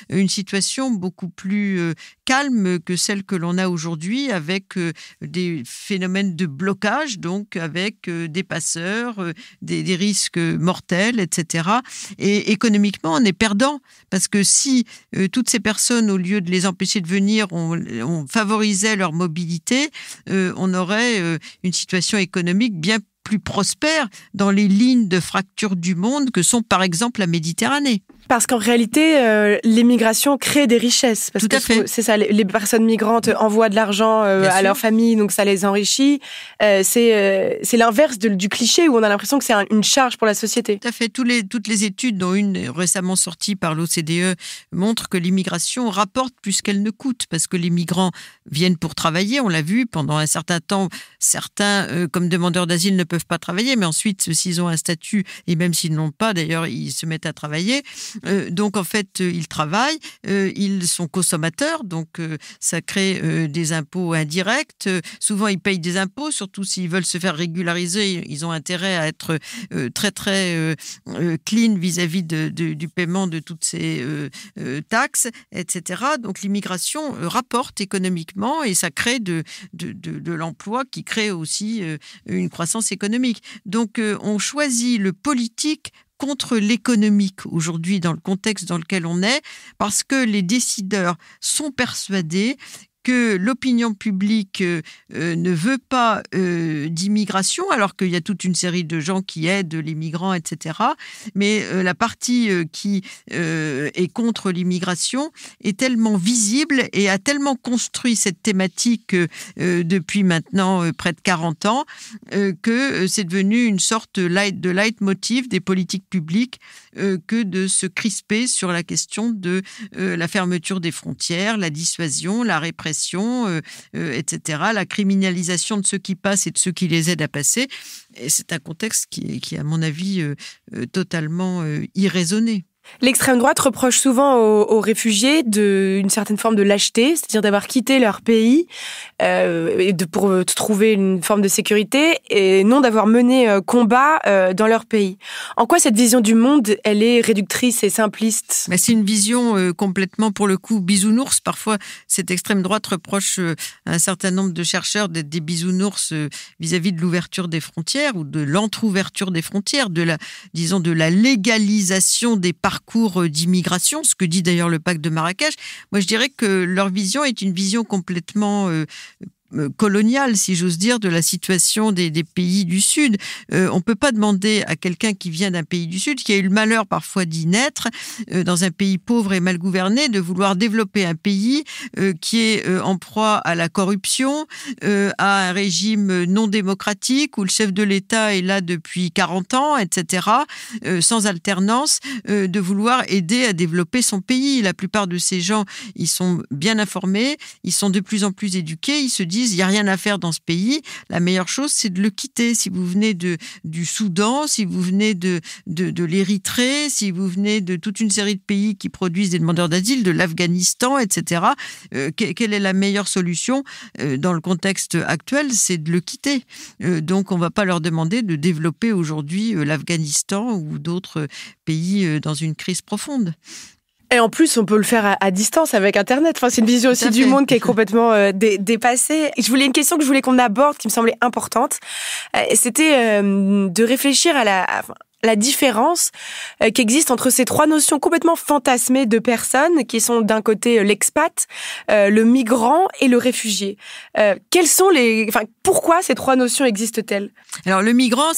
Speaker 3: Une situation beaucoup plus calme que celle que l'on a aujourd'hui, avec des phénomènes de blocage, donc avec des passeurs, des risques mortels, etc. Et économiquement, on est perdant. Parce que si toutes ces personnes, au lieu de les empêcher de venir, on favorisait leur mobilité, on aurait une situation économique bien plus prospère dans les lignes de fracture du monde que sont par exemple la Méditerranée.
Speaker 1: Parce qu'en réalité, l'immigration crée des richesses. Parce
Speaker 3: Tout à fait.
Speaker 1: C'est ça, les personnes migrantes envoient de l'argent à leur famille, donc ça les enrichit. C'est l'inverse du cliché où on a l'impression que c'est une charge pour la société.
Speaker 3: Tout à fait. Toutes les études, dont une récemment sortie par l'OCDE, montrent que l'immigration rapporte plus qu'elle ne coûte, parce que les migrants viennent pour travailler. On l'a vu pendant un certain temps. Certains, comme demandeurs d'asile, ne peuvent pas travailler, mais ensuite, s'ils ont un statut, et même s'ils n'ont pas, d'ailleurs, ils se mettent à travailler. Donc, en fait, ils travaillent, ils sont consommateurs, donc ça crée des impôts indirects. Souvent, ils payent des impôts, surtout s'ils veulent se faire régulariser. Ils ont intérêt à être très, très clean vis-à-vis du paiement de toutes ces taxes, etc. Donc, l'immigration rapporte économiquement et ça crée de l'emploi qui crée aussi une croissance économique. Donc, on choisit le politique contre l'économique aujourd'hui dans le contexte dans lequel on est, parce que les décideurs sont persuadés que l'opinion publique ne veut pas d'immigration, alors qu'il y a toute une série de gens qui aident les migrants, etc. Mais la partie qui est contre l'immigration est tellement visible et a tellement construit cette thématique depuis maintenant près de 40 ans que c'est devenu une sorte de leitmotiv des politiques publiques que de se crisper sur la question de la fermeture des frontières, la dissuasion, la répression, etc., la criminalisation de ceux qui passent et de ceux qui les aident à passer. Et c'est un contexte qui est, à mon avis, totalement irraisonné.
Speaker 1: L'extrême droite reproche souvent aux réfugiés une certaine forme de lâcheté, c'est-à-dire d'avoir quitté leur pays pour trouver une forme de sécurité et non d'avoir mené combat dans leur pays. En quoi cette vision du monde, elle est réductrice et simpliste ?
Speaker 3: Mais c'est une vision complètement, pour le coup, bisounours. Parfois, cette extrême droite reproche à un certain nombre de chercheurs d'être des bisounours vis-à-vis de l'ouverture des frontières ou de l'entrouverte des frontières, de la légalisation des parcours d'immigration, ce que dit d'ailleurs le pacte de Marrakech. Moi, je dirais que leur vision est une vision complètement coloniale, si j'ose dire, de la situation des pays du Sud. On ne peut pas demander à quelqu'un qui vient d'un pays du Sud, qui a eu le malheur parfois d'y naître, dans un pays pauvre et mal gouverné, de vouloir développer un pays qui est en proie à la corruption, à un régime non démocratique, où le chef de l'État est là depuis 40 ans, etc., sans alternance, de vouloir aider à développer son pays. La plupart de ces gens, ils sont bien informés, ils sont de plus en plus éduqués, ils se disent il n'y a rien à faire dans ce pays, la meilleure chose, c'est de le quitter. Si vous venez du Soudan, si vous venez de l'Érythrée, si vous venez de toute une série de pays qui produisent des demandeurs d'asile, de l'Afghanistan, etc., quelle est la meilleure solution dans le contexte actuel? C'est de le quitter. Donc, on ne va pas leur demander de développer aujourd'hui l'Afghanistan ou d'autres pays dans une crise profonde.
Speaker 1: Et en plus, on peut le faire à distance avec Internet. Enfin, c'est une vision aussi du monde qui est complètement dépassée. Une question que je voulais qu'on aborde, qui me semblait importante, c'était de réfléchir à la différence qui existe entre ces trois notions complètement fantasmées de personnes, qui sont d'un côté l'expat, le migrant et le réfugié. Pourquoi ces trois notions existent-elles ?
Speaker 3: Alors, le migrant,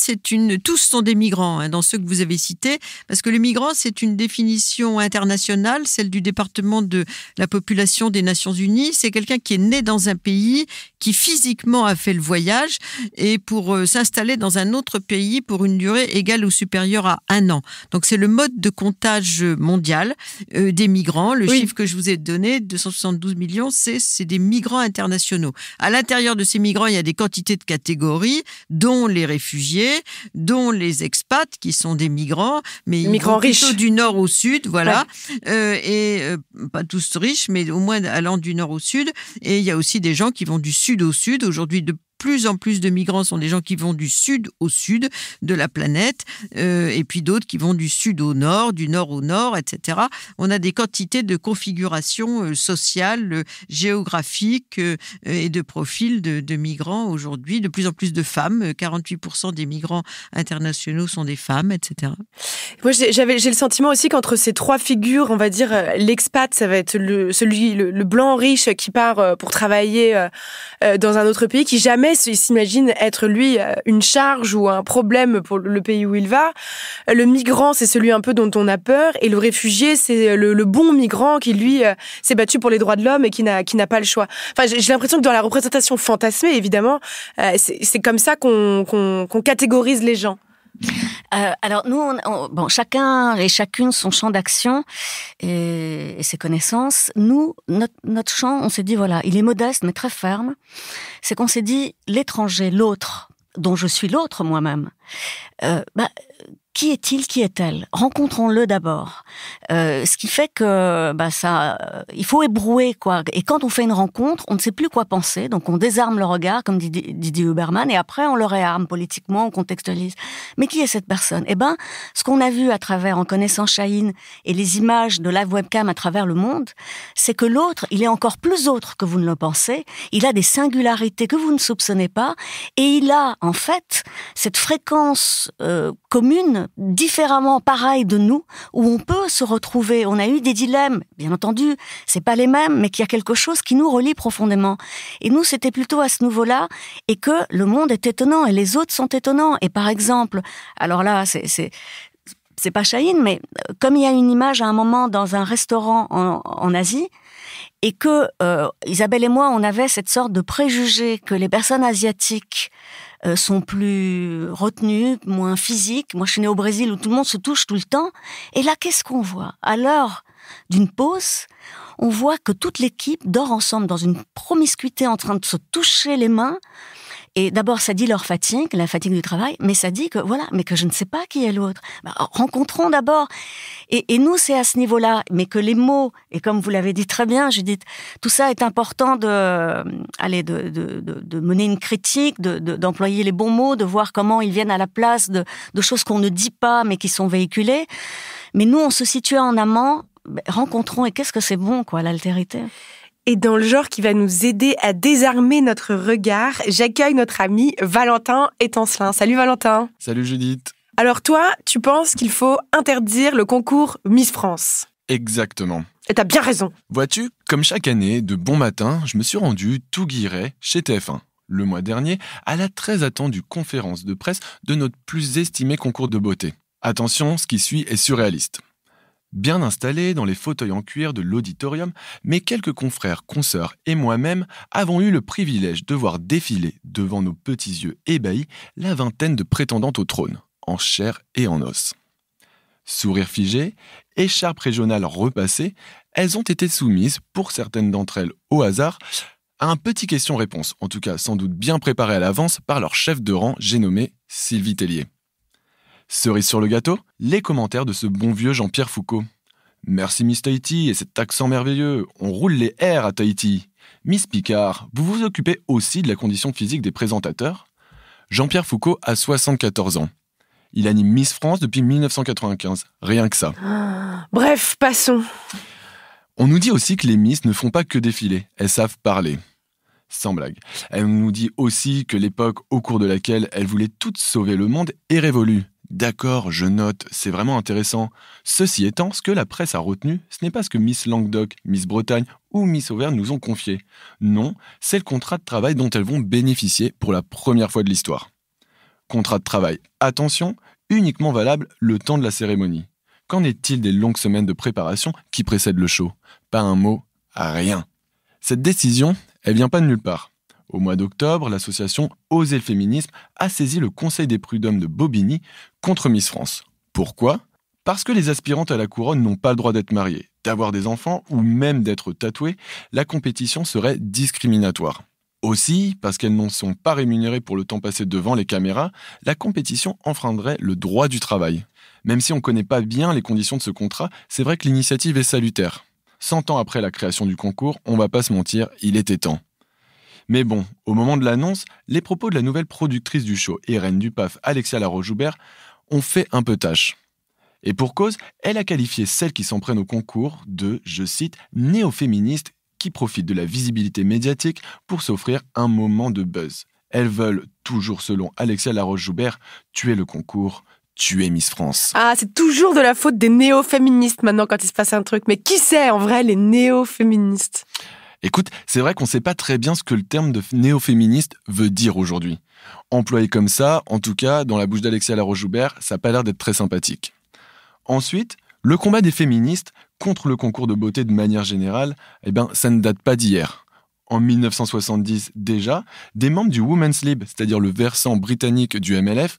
Speaker 3: tous sont des migrants, dans ceux que vous avez cités, parce que le migrant, c'est une définition internationale, celle du département de la population des Nations Unies. C'est quelqu'un qui est né dans un pays, qui physiquement a fait le voyage, et pour s'installer dans un autre pays pour une durée égale ou supérieure à 1 an. Donc, c'est le mode de comptage mondial des migrants. Le chiffre que je vous ai donné, 272 millions, c'est des migrants internationaux. À l'intérieur de ces migrants, il y a des quantités de catégories, dont les réfugiés, dont les expats, qui sont des migrants, mais
Speaker 1: migrants riches,
Speaker 3: plutôt du nord au sud, voilà. Ouais. Pas tous riches, mais au moins allant du nord au sud. Et il y a aussi des gens qui vont du sud au sud. Aujourd'hui, de plus en plus de migrants sont des gens qui vont du sud au sud de la planète, et puis d'autres qui vont du sud au nord, du nord au nord, etc. On a des quantités de configurations sociales, géographiques et de profils de migrants aujourd'hui. De plus en plus de femmes, 48% des migrants internationaux sont des femmes, etc.
Speaker 1: Moi, j'ai le sentiment aussi qu'entre ces trois figures, on va dire, l'expat, ça va être le blanc riche qui part pour travailler dans un autre pays, qui jamais s'imagine être, lui, une charge ou un problème pour le pays où il va. Le migrant, c'est celui un peu dont on a peur. Et le réfugié, c'est le bon migrant qui, lui, s'est battu pour les droits de l'homme et qui n'a pas le choix. Enfin, j'ai l'impression que dans la représentation fantasmée, évidemment, c'est comme ça qu'on catégorise les gens.
Speaker 5: Alors nous, chacun et chacune son champ d'action et ses connaissances. Nous, notre champ, on s'est dit voilà, il est modeste mais très ferme. C'est qu'on s'est dit l'étranger, l'autre, dont je suis l'autre moi-même. Qui est-il, qui est-elle ? Rencontrons-le d'abord. Ce qui fait que il faut ébrouer, quoi. Et quand on fait une rencontre, on ne sait plus quoi penser, donc on désarme le regard, comme dit Didier Huberman, et après on le réarme politiquement, on contextualise. Mais qui est cette personne ? Ce qu'on a vu à travers, en connaissant Chahine et les images de live webcam à travers le monde, c'est que l'autre, il est encore plus autre que vous ne le pensez. Il a des singularités que vous ne soupçonnez pas, et il a en fait cette fréquence commune, différemment pareil de nous, où on peut se retrouver. On a eu des dilemmes, bien entendu, c'est pas les mêmes, mais qu'il y a quelque chose qui nous relie profondément. Et nous, c'était plutôt à ce niveau-là, et que le monde est étonnant, et les autres sont étonnants. Et par exemple, alors là, c'est pas Chahine, mais comme il y a une image à un moment dans un restaurant en Asie, et que Isabelle et moi, on avait cette sorte de préjugé que les personnes asiatiques sont plus retenues, moins physiques. Moi, je suis née au Brésil où tout le monde se touche tout le temps. Et là, qu'est-ce qu'on voit ? À l'heure d'une pause, on voit que toute l'équipe dort ensemble dans une promiscuité en train de se toucher les mains. Et d'abord, ça dit leur fatigue, la fatigue du travail, mais ça dit que voilà, mais que je ne sais pas qui est l'autre. Rencontrons d'abord. Et nous, c'est à ce niveau-là, mais que les mots, et comme vous l'avez dit très bien, Judith, tout ça est important de mener une critique, d'employer les bons mots, de voir comment ils viennent à la place de choses qu'on ne dit pas, mais qui sont véhiculées. Mais nous, on se situe en amont, rencontrons, et qu'est-ce que c'est bon, quoi, l'altérité.
Speaker 1: Et dans le genre qui va nous aider à désarmer notre regard, j'accueille notre ami Valentin Étancelin. Salut Valentin.
Speaker 7: Salut Judith.
Speaker 1: Alors toi, tu penses qu'il faut interdire le concours Miss France ?
Speaker 7: Exactement.
Speaker 1: Et t'as bien raison.
Speaker 7: Vois-tu, comme chaque année, de bon matin, je me suis rendu tout guiré chez TF1. Le mois dernier, à la très attendue conférence de presse de notre plus estimé concours de beauté. Attention, ce qui suit est surréaliste. Bien installés dans les fauteuils en cuir de l'auditorium, mes quelques confrères, consoeurs et moi-même avons eu le privilège de voir défiler devant nos petits yeux ébahis la vingtaine de prétendantes au trône, en chair et en os. Sourire figé, écharpe régionale repassée, elles ont été soumises, pour certaines d'entre elles au hasard, à un petit question-réponse, en tout cas sans doute bien préparé à l'avance par leur chef de rang, j'ai nommé Sylvie Tellier. Cerise sur le gâteau, les commentaires de ce bon vieux Jean-Pierre Foucault. Merci Miss Tahiti et cet accent merveilleux, on roule les R à Tahiti. Miss Picard, vous vous occupez aussi de la condition physique des présentateurs ? Jean-Pierre Foucault a 74 ans. Il anime Miss France depuis 1995, rien que ça.
Speaker 1: Bref, passons.
Speaker 7: On nous dit aussi que les Miss ne font pas que défiler, elles savent parler. Sans blague. Elle nous dit aussi que l'époque au cours de laquelle elles voulaient toutes sauver le monde est révolue. D'accord, je note, c'est vraiment intéressant. Ceci étant, ce que la presse a retenu, ce n'est pas ce que Miss Languedoc, Miss Bretagne ou Miss Auvergne nous ont confié. Non, c'est le contrat de travail dont elles vont bénéficier pour la première fois de l'histoire. Contrat de travail, attention, uniquement valable le temps de la cérémonie. Qu'en est-il des longues semaines de préparation qui précèdent le show ? Pas un mot, rien. Cette décision, elle vient pas de nulle part. Au mois d'octobre, l'association Oser le féminisme a saisi le Conseil des prud'hommes de Bobigny contre Miss France. Pourquoi ? Parce que les aspirantes à la couronne n'ont pas le droit d'être mariées, d'avoir des enfants ou même d'être tatouées, la compétition serait discriminatoire. Aussi, parce qu'elles n'en sont pas rémunérées pour le temps passé devant les caméras, la compétition enfreindrait le droit du travail. Même si on ne connaît pas bien les conditions de ce contrat, c'est vrai que l'initiative est salutaire. 100 ans après la création du concours, on va pas se mentir, il était temps. Mais bon, au moment de l'annonce, les propos de la nouvelle productrice du show et reine du PAF, Alexia Laroche-Joubert, ont fait un peu tâche. Et pour cause, elle a qualifié celles qui s'en prennent au concours de, je cite, néo-féministes qui profitent de la visibilité médiatique pour s'offrir un moment de buzz. Elles veulent, toujours selon Alexia Laroche-Joubert, tuer le concours, tuer Miss France.
Speaker 1: Ah, c'est toujours de la faute des néo-féministes maintenant quand il se passe un truc. Mais qui c'est en vrai les néo-féministes ?
Speaker 7: Écoute, c'est vrai qu'on ne sait pas très bien ce que le terme de néo-féministe veut dire aujourd'hui. Employé comme ça, en tout cas, dans la bouche d'Alexia Laroche-Joubert, ça n'a pas l'air d'être très sympathique. Ensuite, le combat des féministes contre le concours de beauté de manière générale, ça ne date pas d'hier. En 1970 déjà, des membres du Women's Lib, c'est-à-dire le versant britannique du MLF,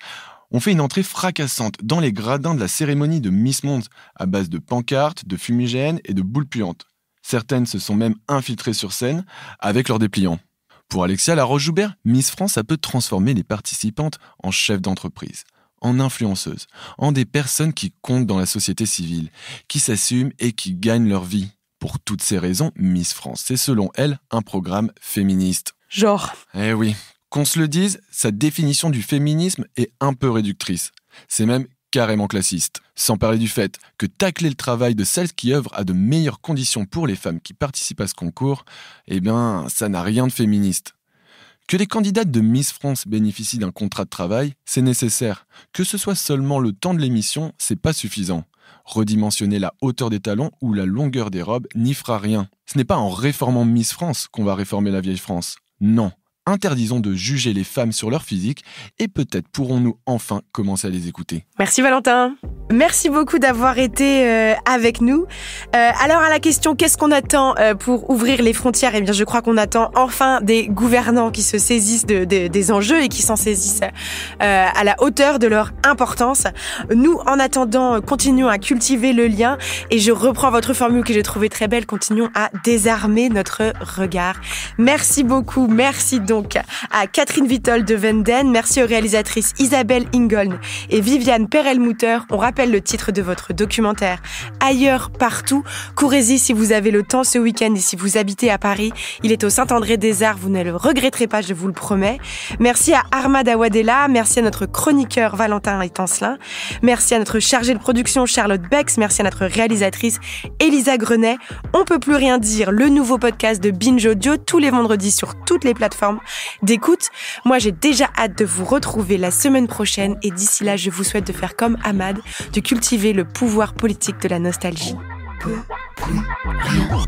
Speaker 7: ont fait une entrée fracassante dans les gradins de la cérémonie de Miss Monde, à base de pancartes, de fumigènes et de boules puantes. Certaines se sont même infiltrées sur scène avec leurs dépliants. Pour Alexia Laroche-Joubert, Miss France a peu transformé les participantes en chefs d'entreprise, en influenceuses, en des personnes qui comptent dans la société civile, qui s'assument et qui gagnent leur vie. Pour toutes ces raisons, Miss France, c'est selon elle un programme féministe.
Speaker 1: Genre.
Speaker 7: Eh oui, qu'on se le dise, sa définition du féminisme est un peu réductrice. C'est même carrément classiste. Sans parler du fait que tacler le travail de celles qui œuvrent à de meilleures conditions pour les femmes qui participent à ce concours, ça n'a rien de féministe. Que les candidates de Miss France bénéficient d'un contrat de travail, c'est nécessaire. Que ce soit seulement le temps de l'émission, c'est pas suffisant. Redimensionner la hauteur des talons ou la longueur des robes n'y fera rien. Ce n'est pas en réformant Miss France qu'on va réformer la vieille France. Non. Interdisons de juger les femmes sur leur physique et peut-être pourrons-nous enfin commencer à les écouter.
Speaker 1: Merci Valentin. Merci beaucoup d'avoir été avec nous. Alors à la question qu'est-ce qu'on attend pour ouvrir les frontières ? Eh bien je crois qu'on attend enfin des gouvernants qui se saisissent des enjeux et qui s'en saisissent à la hauteur de leur importance. Nous en attendant continuons à cultiver le lien et je reprends votre formule que j'ai trouvée très belle, continuons à désarmer notre regard. Merci beaucoup, merci donc à Catherine Vitol de Venden, merci aux réalisatrices Isabelle Ingoln et Viviane Perelmutter. On rappelle le titre de votre documentaire Ailleurs, partout. Courez-y si vous avez le temps ce week-end et si vous habitez à Paris. Il est au Saint-André-des-Arts, vous ne le regretterez pas, je vous le promets. Merci à Armad Awadela, merci à notre chroniqueur Valentin Étancelin, merci à notre chargée de production Charlotte Bex, merci à notre réalisatrice Elisa Grenet. On peut plus rien dire, le nouveau podcast de Binge Audio tous les vendredis sur toutes les plateformes d'écoute. Moi, j'ai déjà hâte de vous retrouver la semaine prochaine et d'ici là, je vous souhaite de faire comme Ahmad, de cultiver le pouvoir politique de la nostalgie.
Speaker 2: Peut plus rien.